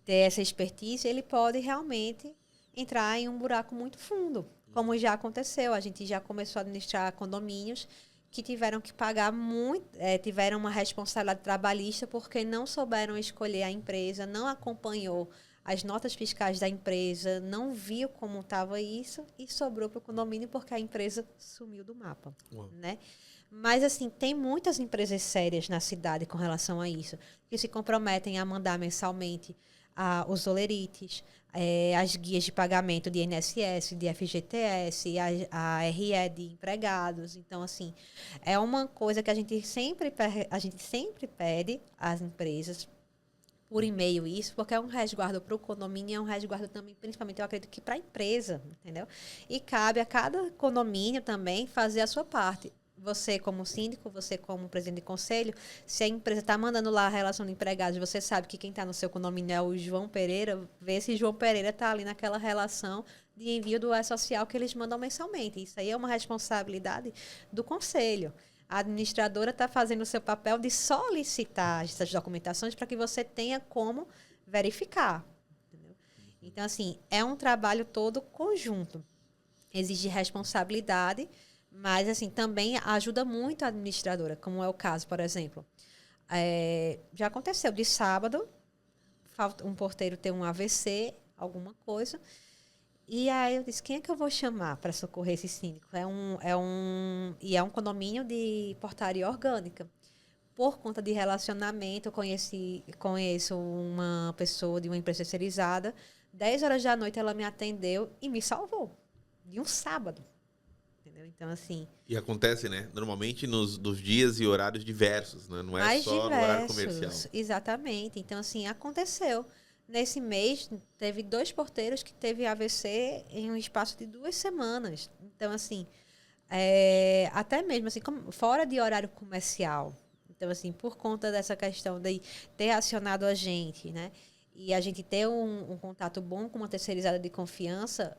ter essa expertise, ele pode realmente entrar em um buraco muito fundo, como já aconteceu. A gente já começou a administrar condomínios que tiveram que pagar muito, tiveram uma responsabilidade trabalhista porque não souberam escolher a empresa, não acompanhou as notas fiscais da empresa, não viu como estava isso e sobrou para o condomínio porque a empresa sumiu do mapa, né? Mas, assim, tem muitas empresas sérias na cidade com relação a isso, que se comprometem a mandar mensalmente os olerites, as guias de pagamento de INSS, de FGTS, a RE de empregados. Então, assim, é uma coisa que a gente sempre pede às empresas por e-mail isso, porque é um resguardo para o condomínio, é um resguardo também, principalmente, eu acredito que para a empresa, entendeu? E cabe a cada condomínio também fazer a sua parte. Você como síndico, você como presidente de conselho, se a empresa está mandando lá a relação de empregados, você sabe que quem está no seu condomínio é o João Pereira, vê se João Pereira está ali naquela relação de envio do E-Social que eles mandam mensalmente. Isso aí é uma responsabilidade do conselho. A administradora está fazendo o seu papel de solicitar essas documentações para que você tenha como verificar. Entendeu? Então, assim, é um trabalho todo conjunto. Exige responsabilidade, mas, assim, também ajuda muito a administradora, como é o caso, por exemplo. Já aconteceu de sábado, um porteiro ter um AVC, alguma coisa. E aí eu disse, quem é que eu vou chamar para socorrer esse síndico? E é um condomínio de portaria orgânica. Por conta de relacionamento, eu conheço uma pessoa de uma empresa terceirizada 10 horas da noite ela me atendeu e me salvou. De um sábado. Entendeu? Então, assim... E acontece, né? Normalmente nos dias e horários diversos, né? Não é só no horário comercial. Exatamente. Então, assim, aconteceu. Nesse mês, teve 2 porteiros que teve AVC em um espaço de 2 semanas. Então, assim, até mesmo assim, fora de horário comercial. Então, assim, por conta dessa questão de ter acionado a gente, né? E a gente ter um contato bom com uma terceirizada de confiança,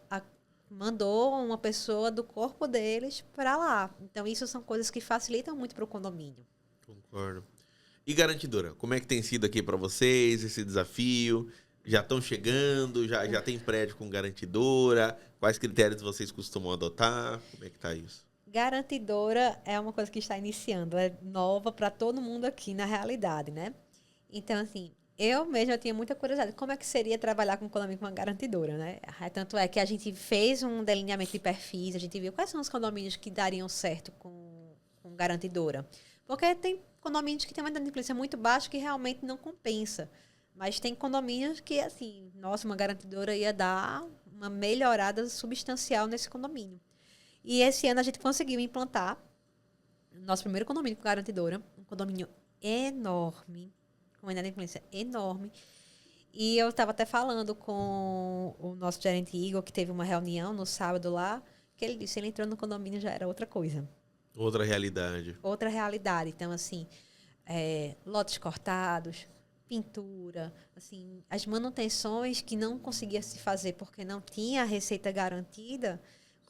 mandou uma pessoa do corpo deles para lá. Então, isso são coisas que facilitam muito para o condomínio. Concordo. E garantidora, como é que tem sido aqui para vocês esse desafio? Já estão chegando? Já tem prédio com garantidora? Quais critérios vocês costumam adotar? Como é que tá isso? Garantidora é uma coisa que está iniciando, é nova para todo mundo aqui na realidade, né? Então, assim, eu mesma tinha muita curiosidade. Como é que seria trabalhar com um condomínio com uma garantidora, né? Tanto é que a gente fez um delineamento de perfis, a gente viu quais são os condomínios que dariam certo com garantidora. Porque tem condomínios que têm uma inadimplência muito baixa que realmente não compensa. Mas tem condomínios que, assim, nossa, uma garantidora ia dar uma melhorada substancial nesse condomínio. E esse ano a gente conseguiu implantar nosso primeiro condomínio com garantidora, um condomínio enorme, com uma inadimplência enorme. E eu estava até falando com o nosso gerente Igor, que teve uma reunião no sábado lá, que ele disse que ele entrou no condomínio já era outra coisa. Outra realidade. Outra realidade. Então, assim, lotes cortados, pintura, assim, as manutenções que não conseguia se fazer porque não tinha a receita garantida,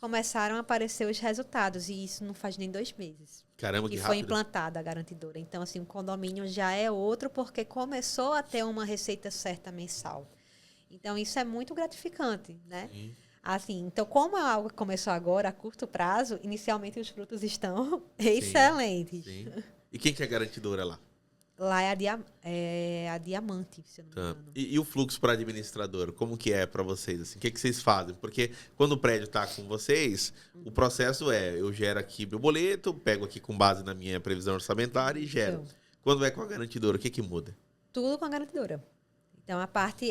começaram a aparecer os resultados. E isso não faz nem 2 meses. Caramba, que foi rápido. implantada a garantidora. Então, assim, o condomínio já é outro porque começou a ter uma receita certa mensal. Então, isso é muito gratificante, né? Sim. Assim, então, como é algo que começou agora, a curto prazo, inicialmente os frutos estão excelentes. Sim. E quem que é garantidora lá? Lá é a Diamante, se eu não me engano. E o fluxo para administrador, como que é para vocês? Assim? O que vocês fazem? Porque quando o prédio está com vocês, o processo eu gero aqui meu boleto, pego aqui com base na minha previsão orçamentária e gero. Quando é com a garantidora, o que muda? Tudo com a garantidora. Então,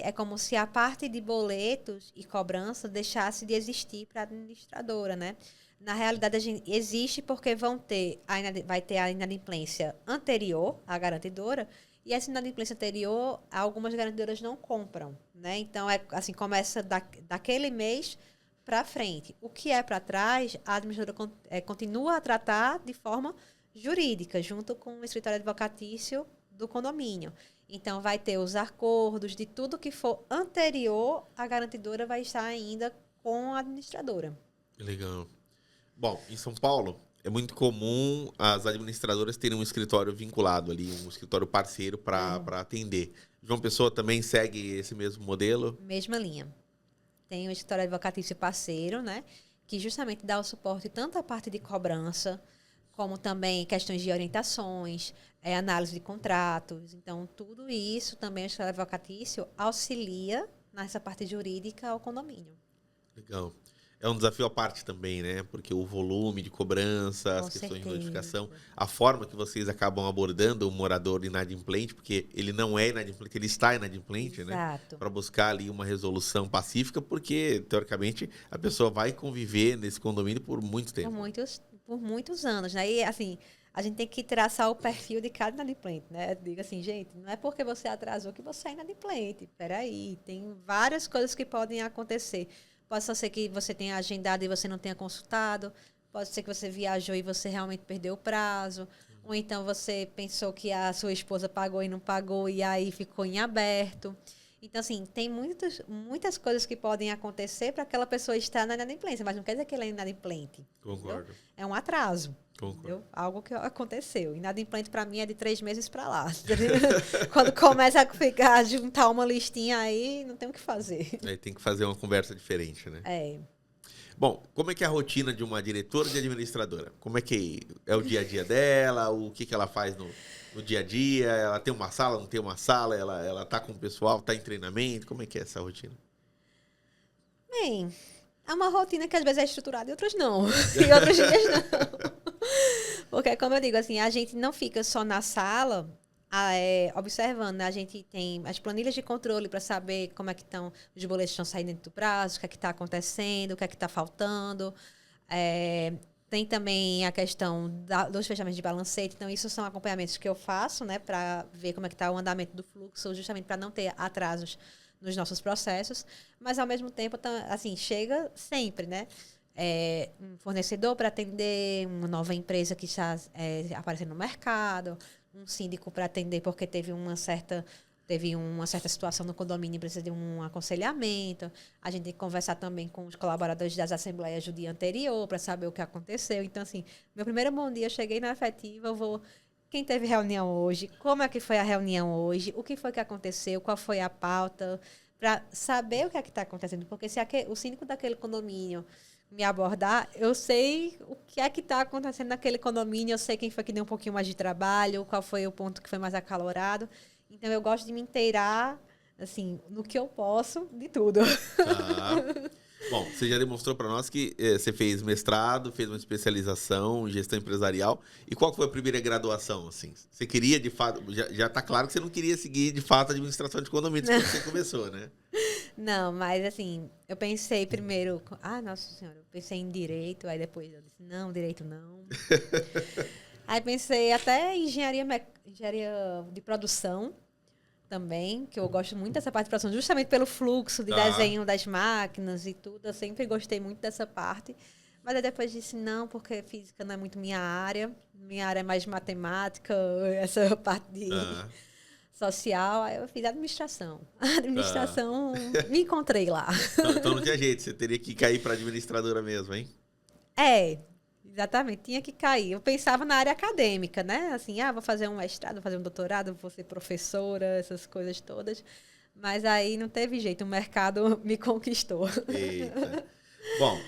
é como se a parte de boletos e cobrança deixasse de existir para a administradora, né? Na realidade, a gente existe porque vai ter a inadimplência anterior à garantidora, e essa inadimplência anterior, algumas garantidoras não compram, né? Então, assim, começa daquele mês para frente. O que é para trás, a administradora continua a tratar de forma jurídica, junto com o escritório advocatício do condomínio. Então, vai ter os acordos de tudo que for anterior, a garantidora vai estar ainda com a administradora. Legal. Bom, em São Paulo, é muito comum as administradoras terem um escritório vinculado ali, um escritório parceiro para atender. João Pessoa também segue esse mesmo modelo? Mesma linha. Tem o escritório advocatício parceiro, né? Que justamente dá o suporte tanto à parte de cobrança, como também questões de orientações, análise de contratos. Então, tudo isso também o escritório advocatício auxilia nessa parte jurídica ao condomínio. Legal. É um desafio à parte também, né? Porque o volume de cobrança, as questões de notificação, a forma que vocês acabam abordando o morador inadimplente, porque ele não é inadimplente, ele está inadimplente, Exato. né? Para buscar ali uma resolução pacífica, porque, teoricamente, a pessoa vai conviver nesse condomínio por muito tempo. Por muitos anos, né? E, assim, a gente tem que traçar o perfil de cada inadimplente, né? Diga assim, gente, não é porque você atrasou que você é inadimplente. Peraí, tem várias coisas que podem acontecer. Pode ser que você tenha agendado e você não tenha consultado. Pode ser que você viajou e você realmente perdeu o prazo. Ou então você pensou que a sua esposa pagou e não pagou e aí ficou em aberto. Então, assim, tem muitas coisas que podem acontecer para aquela pessoa estar na inadimplência, mas não quer dizer que ela é inadimplente. Concordo. Entendeu? É um atraso. Concordo. Entendeu? Algo que aconteceu. Inadimplente, para mim, é de 3 meses para lá. Quando começa a juntar uma listinha aí, não tem o que fazer. Aí tem que fazer uma conversa diferente, né? Bom, como é que é a rotina de uma diretora de administradora? Como é que é o dia a dia dela? O que ela faz no dia a dia? Ela tem uma sala, não tem uma sala? Ela tá com o pessoal, tá em treinamento? Como é que é essa rotina? Bem, é uma rotina que às vezes é estruturada e outras não. E outros dias não. Porque, como eu digo, assim, a gente não fica só na sala observando, né? A gente tem as planilhas de controle para saber como é que estão, os boletos estão saindo dentro do prazo, o que é que está acontecendo, o que é que está faltando. É, tem também a questão dos fechamentos de balancete. Então, isso são acompanhamentos que eu faço, né? Para ver como é que está o andamento do fluxo, justamente para não ter atrasos nos nossos processos. Mas, ao mesmo tempo, assim, chega sempre, né? Um fornecedor para atender, uma nova empresa que está aparecendo no mercado, um síndico para atender porque teve uma certa situação no condomínio e precisa de um aconselhamento. A gente tem que conversar também com os colaboradores das assembleias do dia anterior para saber o que aconteceu. Então, assim, meu primeiro bom dia, eu cheguei na efetiva, quem teve reunião hoje, como é que foi a reunião hoje, o que foi que aconteceu, qual foi a pauta, para saber o que é que está acontecendo. Porque se o síndico daquele condomínio me abordar, eu sei o que é que está acontecendo naquele condomínio, eu sei quem foi que deu um pouquinho mais de trabalho, qual foi o ponto que foi mais acalorado. Então, eu gosto de me inteirar, assim, no que eu posso, de tudo. Tá. Bom, você já demonstrou para nós que você fez mestrado, fez uma especialização em gestão empresarial. E qual foi a primeira graduação, assim? Você queria, de fato... Já tá claro que você não queria seguir, de fato, a administração de condomínios quando você começou, né? Não, mas assim, eu pensei primeiro, nossa senhora, eu pensei em direito, aí depois eu disse, não, direito não. Aí pensei até em engenharia de produção também, que eu gosto muito dessa parte de produção, justamente pelo fluxo de desenho das máquinas e tudo, eu sempre gostei muito dessa parte. Mas aí depois disse, não, porque física não é muito minha área é mais matemática, essa parte de... social, aí eu fiz administração. A administração, me encontrei lá. Então não tinha jeito, você teria que cair para administradora mesmo, hein? Exatamente, tinha que cair. Eu pensava na área acadêmica, né? Assim, vou fazer um mestrado, vou fazer um doutorado, vou ser professora, essas coisas todas. Mas aí não teve jeito, o mercado me conquistou. Eita. Bom,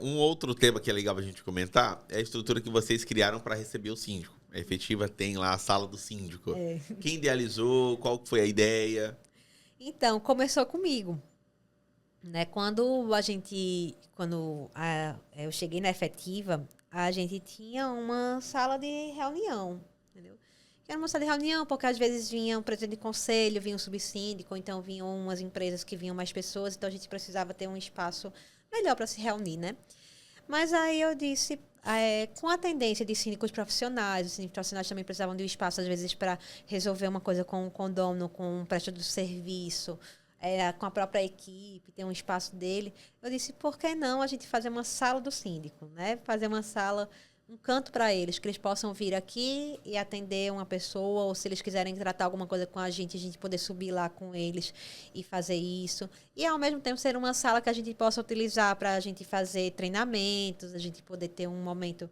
um outro tema que é legal a gente comentar é a estrutura que vocês criaram para receber o síndico. A efetiva tem lá a sala do síndico. Quem idealizou? Qual foi a ideia? Então, começou comigo. Né? Quando eu cheguei na efetiva, a gente tinha uma sala de reunião, entendeu? Era uma sala de reunião, porque às vezes vinha um presidente de conselho, vinha um subsíndico, ou então vinham umas empresas que vinham mais pessoas, então a gente precisava ter um espaço melhor para se reunir, né? Mas aí eu disse, com a tendência de síndicos profissionais, os síndicos profissionais também precisavam de um espaço, às vezes, para resolver uma coisa com o condômino, com um prestador de serviço, com a própria equipe, ter um espaço dele. Eu disse, por que não a gente fazer uma sala do síndico, né? Fazer uma sala, um canto para eles, que eles possam vir aqui e atender uma pessoa, ou se eles quiserem tratar alguma coisa com a gente poder subir lá com eles e fazer isso. E, ao mesmo tempo, ser uma sala que a gente possa utilizar para a gente fazer treinamentos, a gente poder ter um momento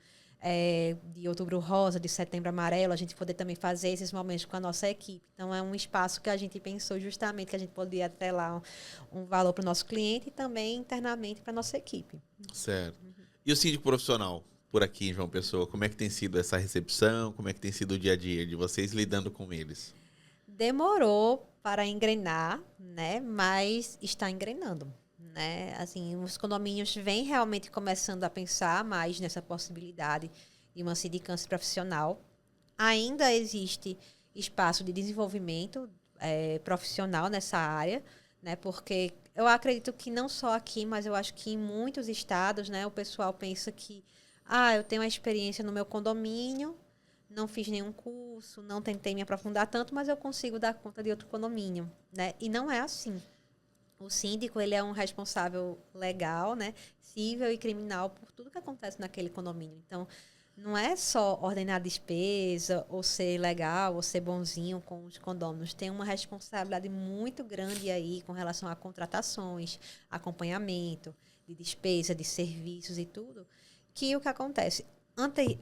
de Outubro Rosa, de Setembro Amarelo, a gente poder também fazer esses momentos com a nossa equipe. Então, é um espaço que a gente pensou justamente que a gente poderia atrelar um valor para o nosso cliente e também internamente para a nossa equipe. Certo. E o síndico profissional, por aqui em João Pessoa, como é que tem sido essa recepção? Como é que tem sido o dia a dia de vocês lidando com eles? Demorou para engrenar, né? Mas está engrenando. Né? Assim, os condomínios vêm realmente começando a pensar mais nessa possibilidade de uma sindicância profissional. Ainda existe espaço de desenvolvimento profissional nessa área, né? Porque eu acredito que não só aqui, mas eu acho que em muitos estados, né, o pessoal pensa que eu tenho uma experiência no meu condomínio, não fiz nenhum curso, não tentei me aprofundar tanto, mas eu consigo dar conta de outro condomínio, né? E não é assim. O síndico, ele é um responsável legal, né, civil e criminal por tudo que acontece naquele condomínio. Então, não é só ordenar despesa, ou ser legal, ou ser bonzinho com os condôminos. Tem uma responsabilidade muito grande aí com relação a contratações, acompanhamento de despesa, de serviços e tudo. Que o que acontece?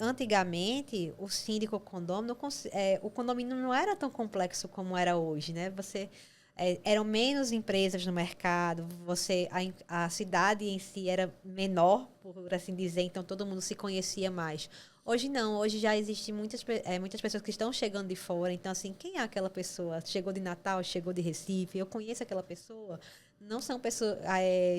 Antigamente, o síndico condômino, o condomínio não era tão complexo como era hoje, né? Eram menos empresas no mercado, a cidade em si era menor, por assim dizer, então todo mundo se conhecia mais. Hoje não, hoje já existem muitas pessoas que estão chegando de fora, então assim, quem é aquela pessoa? Chegou de Natal, chegou de Recife, eu conheço aquela pessoa? Não são pessoas...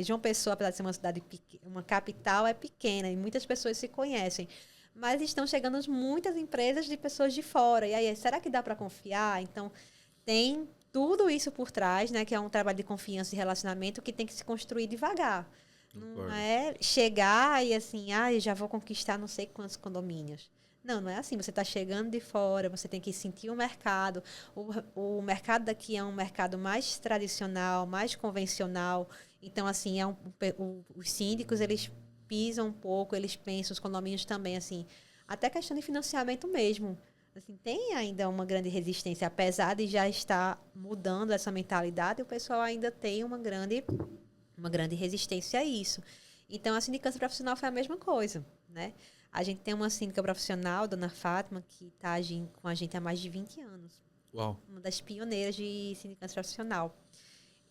João Pessoa, apesar de ser uma cidade pequena, uma capital, é pequena e muitas pessoas se conhecem. mas estão chegando muitas empresas de pessoas de fora. E aí, será que dá para confiar? Então, tem tudo isso por trás, né? Que é um trabalho de confiança e relacionamento que tem que se construir devagar. Não é chegar e assim, eu já vou conquistar não sei quantos condomínios. Não, não é assim. Você está chegando de fora, você tem que sentir o mercado. O mercado daqui é um mercado mais tradicional, mais convencional. Então, assim, os síndicos, eles pisam um pouco, eles pensam, os condomínios também, assim. Até questão de financiamento mesmo. Assim, tem ainda uma grande resistência. Apesar de já estar mudando essa mentalidade, o pessoal ainda tem uma grande resistência a isso. Então, a sindicância profissional foi a mesma coisa, né? A gente tem uma síndica profissional, Dona Fátima, que está agindo com a gente há mais de 20 anos. Uau. Uma das pioneiras de sindicância profissional.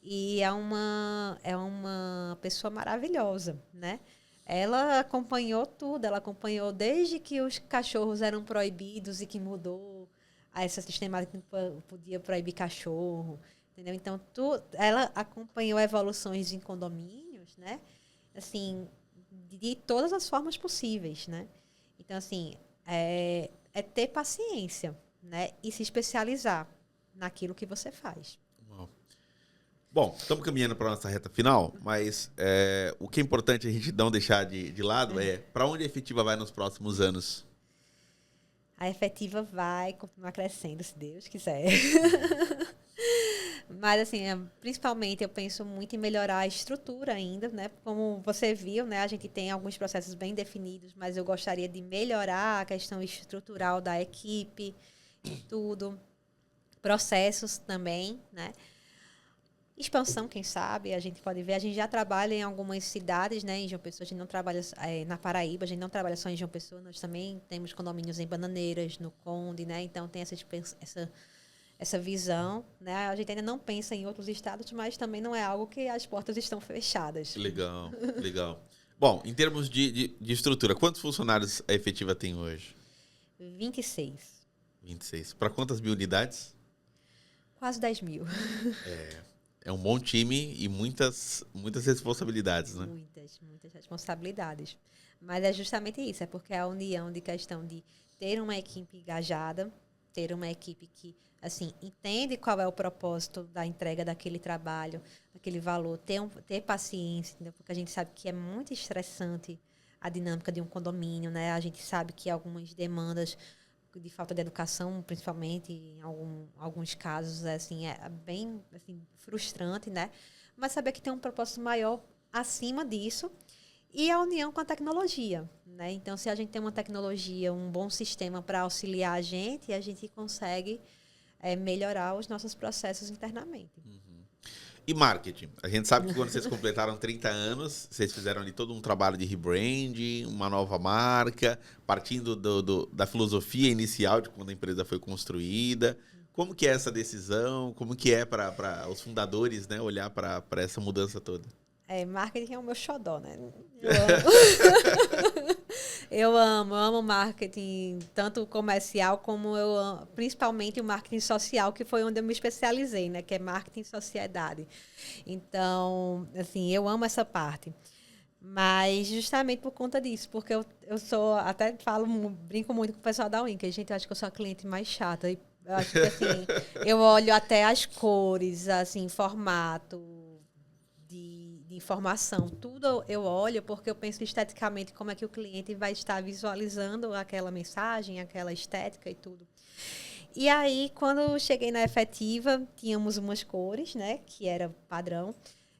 E é uma pessoa maravilhosa, né? Ela acompanhou tudo, ela acompanhou desde que os cachorros eram proibidos e que mudou a essa sistemática que não podia proibir cachorro, entendeu? Então, ela acompanhou evoluções em condomínios, né? Assim, de todas as formas possíveis, né? Então, assim, é ter paciência, né? E se especializar naquilo que você faz. Uau. Bom, estamos caminhando para a nossa reta final, mas o que é importante a gente não deixar de lado é para onde a Efetiva vai nos próximos anos? A Efetiva vai continuar crescendo, se Deus quiser. Mas, assim, principalmente eu penso muito em melhorar a estrutura ainda, né? Como você viu, né? A gente tem alguns processos bem definidos, mas eu gostaria de melhorar a questão estrutural da equipe e tudo. Processos também, né? Expansão, quem sabe, a gente pode ver. A gente já trabalha em algumas cidades, né? Em João Pessoa, a gente não trabalha na Paraíba, a gente não trabalha só em João Pessoa, nós também temos condomínios em Bananeiras, no Conde, né? Então tem essa visão, né? A gente ainda não pensa em outros estados, mas também não é algo que as portas estão fechadas. Legal, legal. Bom, em termos de estrutura, quantos funcionários a Efetiva tem hoje? 26. 26. Para quantas mil unidades? Quase 10 mil. É um bom time e muitas responsabilidades, né? Muitas responsabilidades. Mas é justamente isso, é porque a união de questão de ter uma equipe engajada, ter uma equipe que, assim, entende qual é o propósito da entrega daquele trabalho, daquele valor, ter paciência, entendeu? Porque a gente sabe que é muito estressante a dinâmica de um condomínio, né? A gente sabe que algumas demandas de falta de educação, principalmente em alguns casos, assim, é bem assim, frustrante, né? Mas saber que tem um propósito maior acima disso e a união com a tecnologia, né? Então, se a gente tem uma tecnologia, um bom sistema para auxiliar a gente consegue melhorar os nossos processos internamente. E marketing? A gente sabe que quando vocês completaram 30 anos, vocês fizeram ali todo um trabalho de rebranding, uma nova marca, partindo da filosofia inicial de quando a empresa foi construída. Como que é essa decisão? Como que é para os fundadores, né, olhar para essa mudança toda? Marketing é o meu xodó, né? Eu amo marketing, tanto comercial como principalmente o marketing social, que foi onde eu me especializei, né? Que é marketing e sociedade. Então, assim, eu amo essa parte. Mas justamente por conta disso, porque eu sou, até brinco muito com o pessoal da Winca, gente, eu acho que eu sou a cliente mais chata. E eu acho que, assim, eu olho até as cores, assim, formato, de informação. Tudo eu olho porque eu penso esteticamente como é que o cliente vai estar visualizando aquela mensagem, aquela estética e tudo. E aí, quando eu cheguei na Efetiva, tínhamos umas cores, né, que era padrão.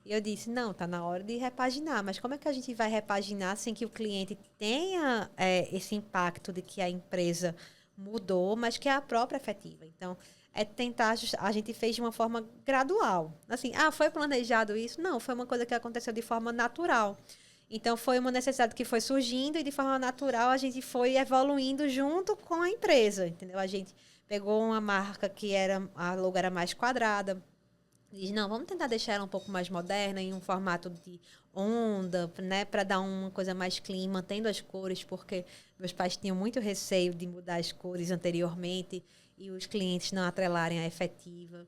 E eu disse, não, tá na hora de repaginar. Mas como é que a gente vai repaginar sem que o cliente tenha esse impacto de que a empresa mudou, mas que é a própria Efetiva? Então, tentar... A gente fez de uma forma gradual. Assim, foi planejado isso? Não, foi uma coisa que aconteceu de forma natural. Então, foi uma necessidade que foi surgindo e, de forma natural, a gente foi evoluindo junto com a empresa, entendeu? A gente pegou uma marca que a logo era mais quadrada. Diz, não, vamos tentar deixar ela um pouco mais moderna, em um formato de onda, né, para dar uma coisa mais clean, mantendo as cores, porque meus pais tinham muito receio de mudar as cores anteriormente e os clientes não atrelarem a Efetiva.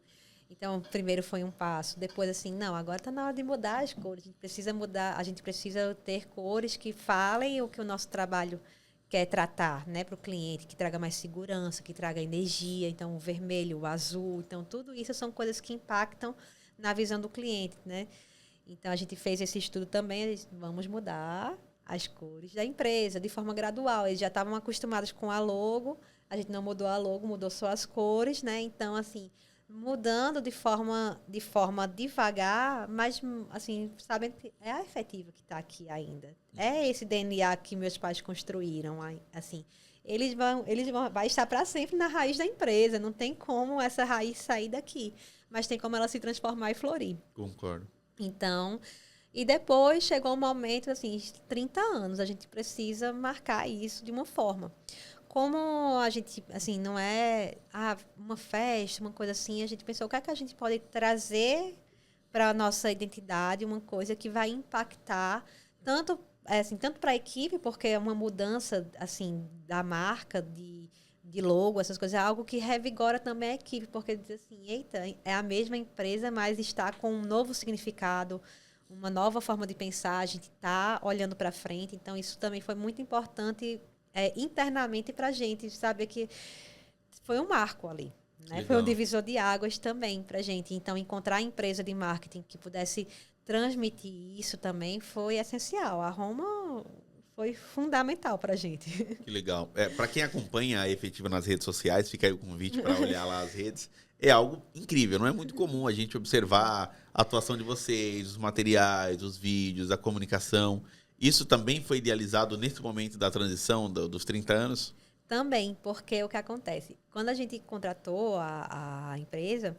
Então, primeiro foi um passo. Depois, assim, não, agora está na hora de mudar as cores. A gente precisa mudar, a gente precisa ter cores que falem o que o nosso trabalho quer tratar, né, para o cliente, que traga mais segurança, que traga energia, então o vermelho, o azul, então tudo isso são coisas que impactam na visão do cliente, né? Então a gente fez esse estudo também, vamos mudar as cores da empresa de forma gradual. Eles já estavam acostumados com a logo, a gente não mudou a logo, mudou só as cores, né? Então assim, mudando de forma devagar, mas assim, sabem que é a efetiva que está aqui ainda. É esse DNA que meus pais construíram, assim. Vai estar para sempre na raiz da empresa, não tem como essa raiz sair daqui, mas tem como ela se transformar e florir. Concordo. Então, e depois chegou um momento, assim, 30 anos, a gente precisa marcar isso de uma forma. Como a gente, assim, não é uma festa, uma coisa assim, a gente pensou, o que é que a gente pode trazer para a nossa identidade, uma coisa que vai impactar tanto para a equipe, porque é uma mudança, assim, da marca, de logo, essas coisas, é algo que revigora também a equipe, porque diz assim, eita, é a mesma empresa, mas está com um novo significado, uma nova forma de pensar, a gente está olhando para frente, então isso também foi muito importante internamente para a gente, saber que foi um marco ali. Né? Foi um divisor de águas também para a gente. Então, encontrar a empresa de marketing que pudesse transmitir isso também foi essencial. A Roma foi fundamental para a gente. Que legal. Para quem acompanha a Efetiva nas redes sociais, fica aí o convite para olhar lá as redes. É algo incrível, não é muito comum a gente observar a atuação de vocês, os materiais, os vídeos, a comunicação. Isso também foi idealizado nesse momento da transição dos 30 anos? Também, porque o que acontece? Quando a gente contratou a empresa,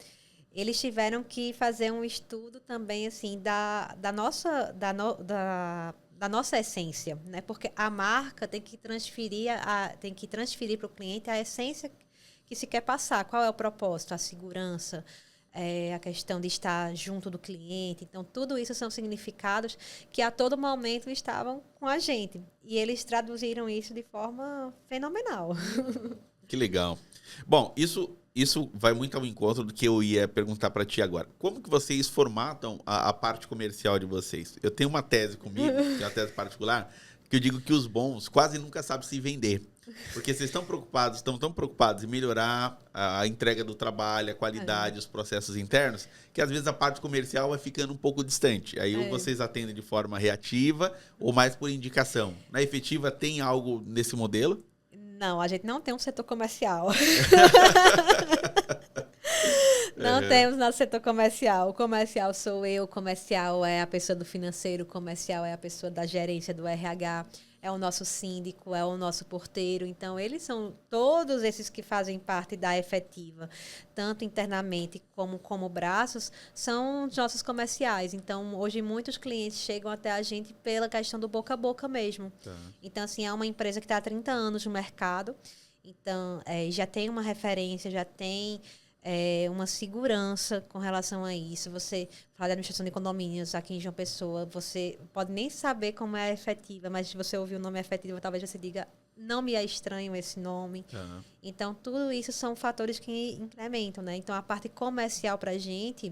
eles tiveram que fazer um estudo também assim da nossa essência, né? Porque a marca tem que transferir para o cliente a essência que se quer passar. Qual é o propósito? A segurança, a questão de estar junto do cliente. Então, tudo isso são significados que a todo momento estavam com a gente. E eles traduziram isso de forma fenomenal. Que legal. Bom, isso vai muito ao encontro do que eu ia perguntar para ti agora. Como que vocês formatam a parte comercial de vocês? Eu tenho uma tese comigo, que é uma tese particular, que eu digo que os bons quase nunca sabem se vender. Porque vocês estão tão preocupados em melhorar a entrega do trabalho, a qualidade, os processos internos, que às vezes a parte comercial vai ficando um pouco distante. Aí ou vocês atendem de forma reativa ou mais por indicação. Na Efetiva tem algo nesse modelo? Não, a gente não tem um setor comercial. Não temos nosso setor comercial. O comercial sou eu, o comercial é a pessoa do financeiro, o comercial é a pessoa da gerência do RH, é o nosso síndico, é o nosso porteiro. Então, eles são todos esses que fazem parte da Efetiva, tanto internamente como braços, são os nossos comerciais. Então, hoje, muitos clientes chegam até a gente pela questão do boca a boca mesmo. Tá. Então, assim, é uma empresa que está há 30 anos no mercado, então, já tem uma referência, já tem uma segurança com relação a isso. Você fala de administração de condomínios aqui em João Pessoa, você pode nem saber como é a Efetiva, mas se você ouvir o nome Efetiva, talvez você diga, não me é estranho esse nome. Uhum. Então, tudo isso são fatores que incrementam, né? Então, a parte comercial para a gente,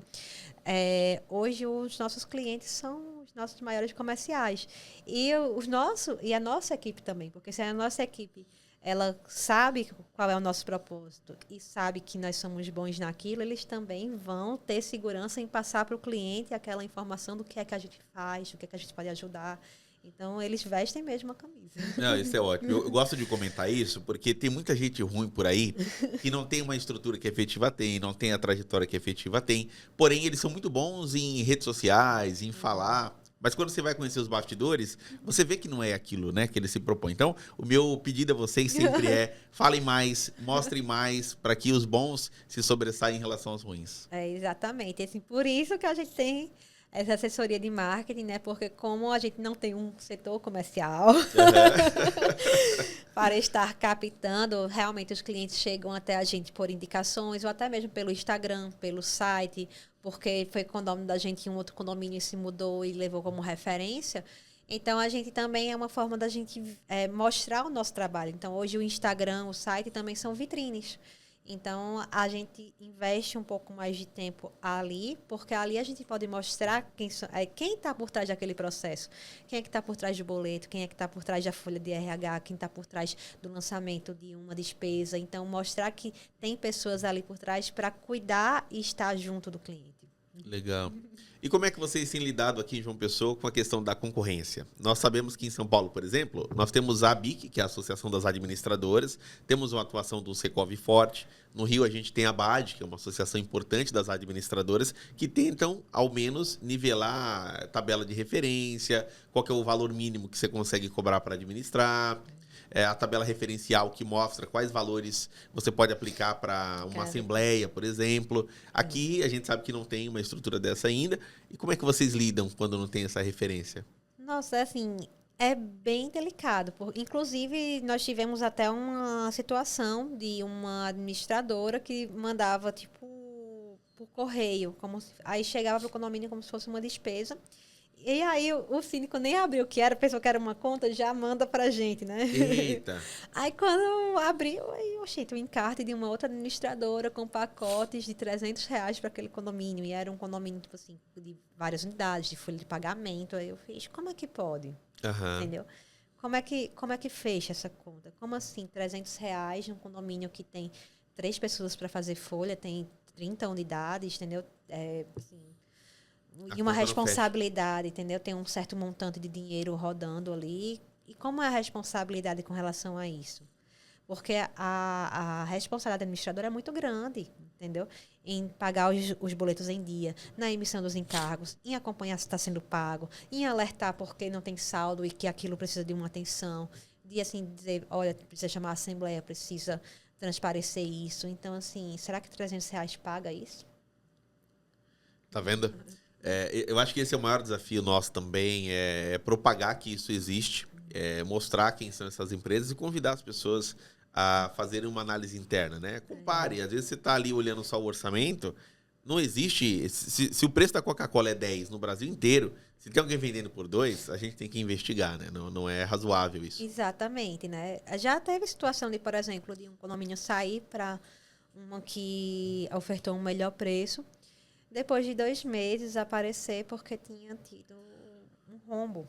hoje os nossos clientes são os nossos maiores comerciais. E a nossa equipe também, porque se a nossa equipe ela sabe qual é o nosso propósito e sabe que nós somos bons naquilo, eles também vão ter segurança em passar para o cliente aquela informação do que é que a gente faz, do que é que a gente pode ajudar. Então, eles vestem mesmo a camisa. Não, isso é ótimo. Eu gosto de comentar isso porque tem muita gente ruim por aí que não tem uma estrutura que a Efetiva tem, não tem a trajetória que a Efetiva tem, porém, eles são muito bons em redes sociais, em falar. Mas quando você vai conhecer os bastidores, você vê que não é aquilo, né, que ele se propõe. Então, o meu pedido a vocês sempre falem mais, mostrem mais, para que os bons se sobressaem em relação aos ruins. Exatamente. Assim, por isso que a gente tem essa assessoria de marketing, né? Porque como a gente não tem um setor comercial para estar captando, realmente os clientes chegam até a gente por indicações ou até mesmo pelo Instagram, pelo site, porque foi condomínio da gente, um outro condomínio se mudou e levou como referência. Então, a gente também é uma forma da gente mostrar o nosso trabalho. Então, hoje o Instagram, o site também são vitrines. Então, a gente investe um pouco mais de tempo ali, porque ali a gente pode mostrar quem está por trás daquele processo. Quem é que está por trás do boleto, quem é que está por trás da folha de RH, quem está por trás do lançamento de uma despesa. Então, mostrar que tem pessoas ali por trás para cuidar e estar junto do cliente. Legal. E como é que vocês têm lidado aqui em João Pessoa com a questão da concorrência? Nós sabemos que em São Paulo, por exemplo, nós temos a ABIC, que é a Associação das Administradoras, temos uma atuação do Secov forte. No Rio, a gente tem a BAD, que é uma associação importante das administradoras, que tentam, ao menos, nivelar a tabela de referência, qual que é o valor mínimo que você consegue cobrar para administrar, a tabela referencial que mostra quais valores você pode aplicar para uma assembleia, por exemplo. Aqui a gente sabe que não tem uma estrutura dessa ainda. E como é que vocês lidam quando não tem essa referência? Nossa, assim, é bem delicado. Inclusive, nós tivemos até uma situação de uma administradora que mandava, tipo, por correio. Aí chegava para o condomínio como se fosse uma despesa. E aí o síndico nem abriu o que era, pensou que era uma conta, já manda pra gente, né? Eita! Aí quando abriu, aí eu achei um encarte de uma outra administradora com pacotes de R$ 300 para aquele condomínio. E era um condomínio, tipo assim, de várias unidades, de folha de pagamento. Aí eu fiz, como é que pode? Uhum. Entendeu? Como é que fecha essa conta? Como assim, R$ 300 num condomínio que tem 3 pessoas para fazer folha, tem 30 unidades, entendeu? Assim, e uma responsabilidade, entendeu? Tem um certo montante de dinheiro rodando ali. E como é a responsabilidade com relação a isso? Porque a responsabilidade do administrador é muito grande, entendeu? Em pagar os boletos em dia, na emissão dos encargos, em acompanhar se está sendo pago, em alertar porque não tem saldo e que aquilo precisa de uma atenção, de assim dizer, olha, precisa chamar a assembleia, precisa transparecer isso. Então, assim, será que R$ 300 paga isso? Tá vendo? Eu acho que esse é o maior desafio nosso também, é propagar que isso existe, mostrar quem são essas empresas e convidar as pessoas a fazerem uma análise interna, né? Compare, às vezes você está ali olhando só o orçamento, não existe... Se o preço da Coca-Cola é 10 no Brasil inteiro, se tem alguém vendendo por 2, a gente tem que investigar, né? Não é razoável isso. Exatamente, né? Já teve situação de, por exemplo, de um condomínio sair para uma que ofertou um melhor preço, depois de 2 meses aparecer porque tinha tido um rombo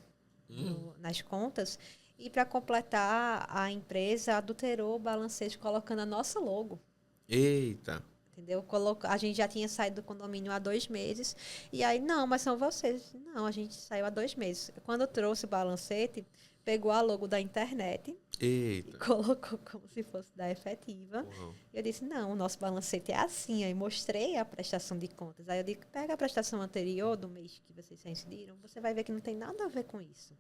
nas contas. E para completar, a empresa adulterou o balancete colocando a nossa logo. Eita! Entendeu? A gente já tinha saído do condomínio há 2 meses. E aí, não, mas são vocês. Não, a gente saiu há 2 meses. Quando eu trouxe o balancete, pegou a logo da internet. Eita. E colocou como se fosse da efetiva. Uhum. Eu disse, não, o nosso balancete é assim. Aí mostrei a prestação de contas. Aí eu disse, pega a prestação anterior do mês que vocês reincidiram, você vai ver que não tem nada a ver com isso.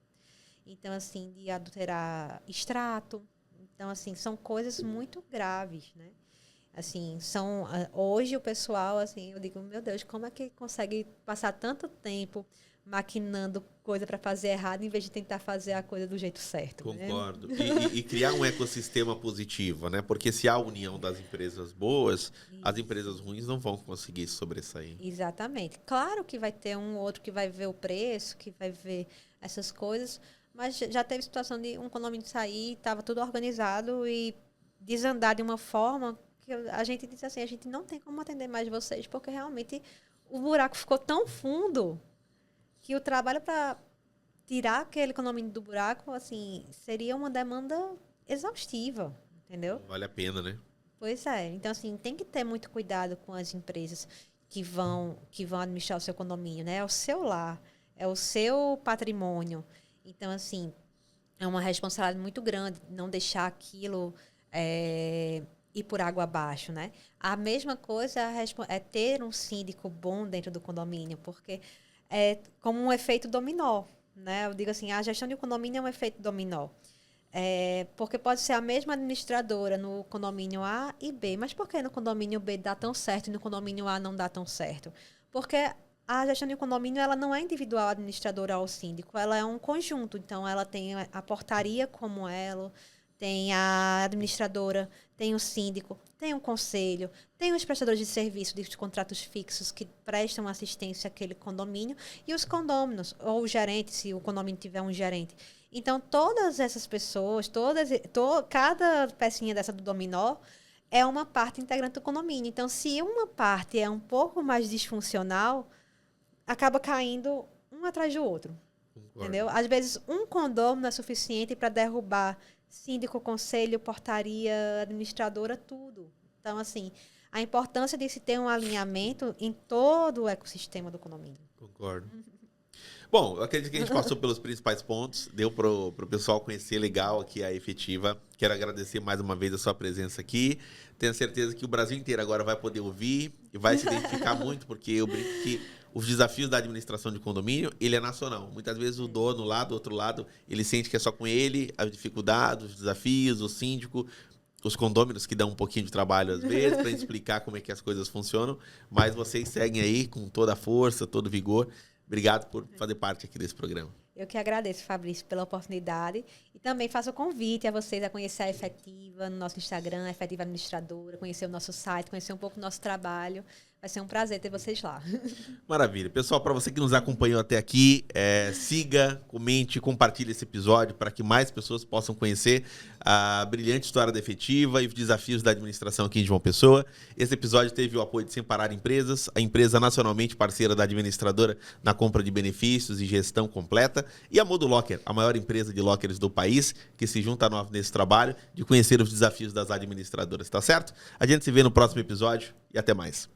Então, assim, de adulterar extrato. Então, assim, são coisas muito graves, né? Assim, hoje o pessoal, assim, eu digo, meu Deus, como é que consegue passar tanto tempo maquinando coisa para fazer errado em vez de tentar fazer a coisa do jeito certo? Concordo. Né? E criar um ecossistema positivo, né? Porque se há a união das empresas boas, isso. As empresas ruins não vão conseguir sobressair. Exatamente. Claro que vai ter um outro que vai ver o preço, que vai ver essas coisas, mas já teve situação de um condomínio sair, estava tudo organizado e desandar de uma forma que a gente disse assim, a gente não tem como atender mais vocês, porque realmente o buraco ficou tão fundo que o trabalho para tirar aquele condomínio do buraco, assim, seria uma demanda exaustiva, entendeu? Não vale a pena, né? Pois é. Então, assim, tem que ter muito cuidado com as empresas que vão administrar o seu condomínio, né? É o seu lar, é o seu patrimônio. Então, assim, é uma responsabilidade muito grande não deixar aquilo ir por água abaixo, né? A mesma coisa é ter um síndico bom dentro do condomínio, porque é como um efeito dominó, né? Eu digo assim, a gestão de um condomínio é um efeito dominó. Porque pode ser a mesma administradora no condomínio A e B, mas por que no condomínio B dá tão certo e no condomínio A não dá tão certo? Porque a gestão de um condomínio ela não é individual, administradora ou síndico, ela é um conjunto. Então, ela tem a portaria como ela, tem a administradora, tem o síndico, tem o conselho, tem os prestadores de serviço de contratos fixos que prestam assistência àquele condomínio e os condôminos, ou o gerente, se o condomínio tiver um gerente. Então, todas essas pessoas, cada pecinha dessa do dominó é uma parte integrante do condomínio. Então, se uma parte é um pouco mais disfuncional, acaba caindo um atrás do outro. Entendeu? Às vezes, um condômino não é suficiente para derrubar síndico, conselho, portaria, administradora, tudo. Então, assim, a importância de se ter um alinhamento em todo o ecossistema do condomínio. Concordo. Bom, eu acredito que a gente passou pelos principais pontos, deu para o pessoal conhecer legal aqui a Efetiva. Quero agradecer mais uma vez a sua presença aqui. Tenho certeza que o Brasil inteiro agora vai poder ouvir e vai se identificar muito, porque eu brinco que os desafios da administração de condomínio, ele é nacional. Muitas vezes o dono lá do outro lado, ele sente que é só com ele, as dificuldades, os desafios, o síndico, os condôminos que dão um pouquinho de trabalho às vezes para explicar como é que as coisas funcionam, mas vocês seguem aí com toda a força, todo o vigor. Obrigado por fazer parte aqui desse programa. Eu que agradeço, Fabrício, pela oportunidade. E também faço o convite a vocês a conhecer a Efetiva no nosso Instagram, a Efetiva Administradora, conhecer o nosso site, conhecer um pouco do nosso trabalho. Vai ser um prazer ter vocês lá. Maravilha. Pessoal, para você que nos acompanhou até aqui, siga, comente, compartilhe esse episódio para que mais pessoas possam conhecer a brilhante história da Efetiva e os desafios da administração aqui em João Pessoa. Esse episódio teve o apoio de Sem Parar Empresas, a empresa nacionalmente parceira da administradora na compra de benefícios e gestão completa, e a Modulocker, a maior empresa de lockers do país, que se junta a nós nesse trabalho de conhecer os desafios das administradoras, tá certo? A gente se vê no próximo episódio e até mais.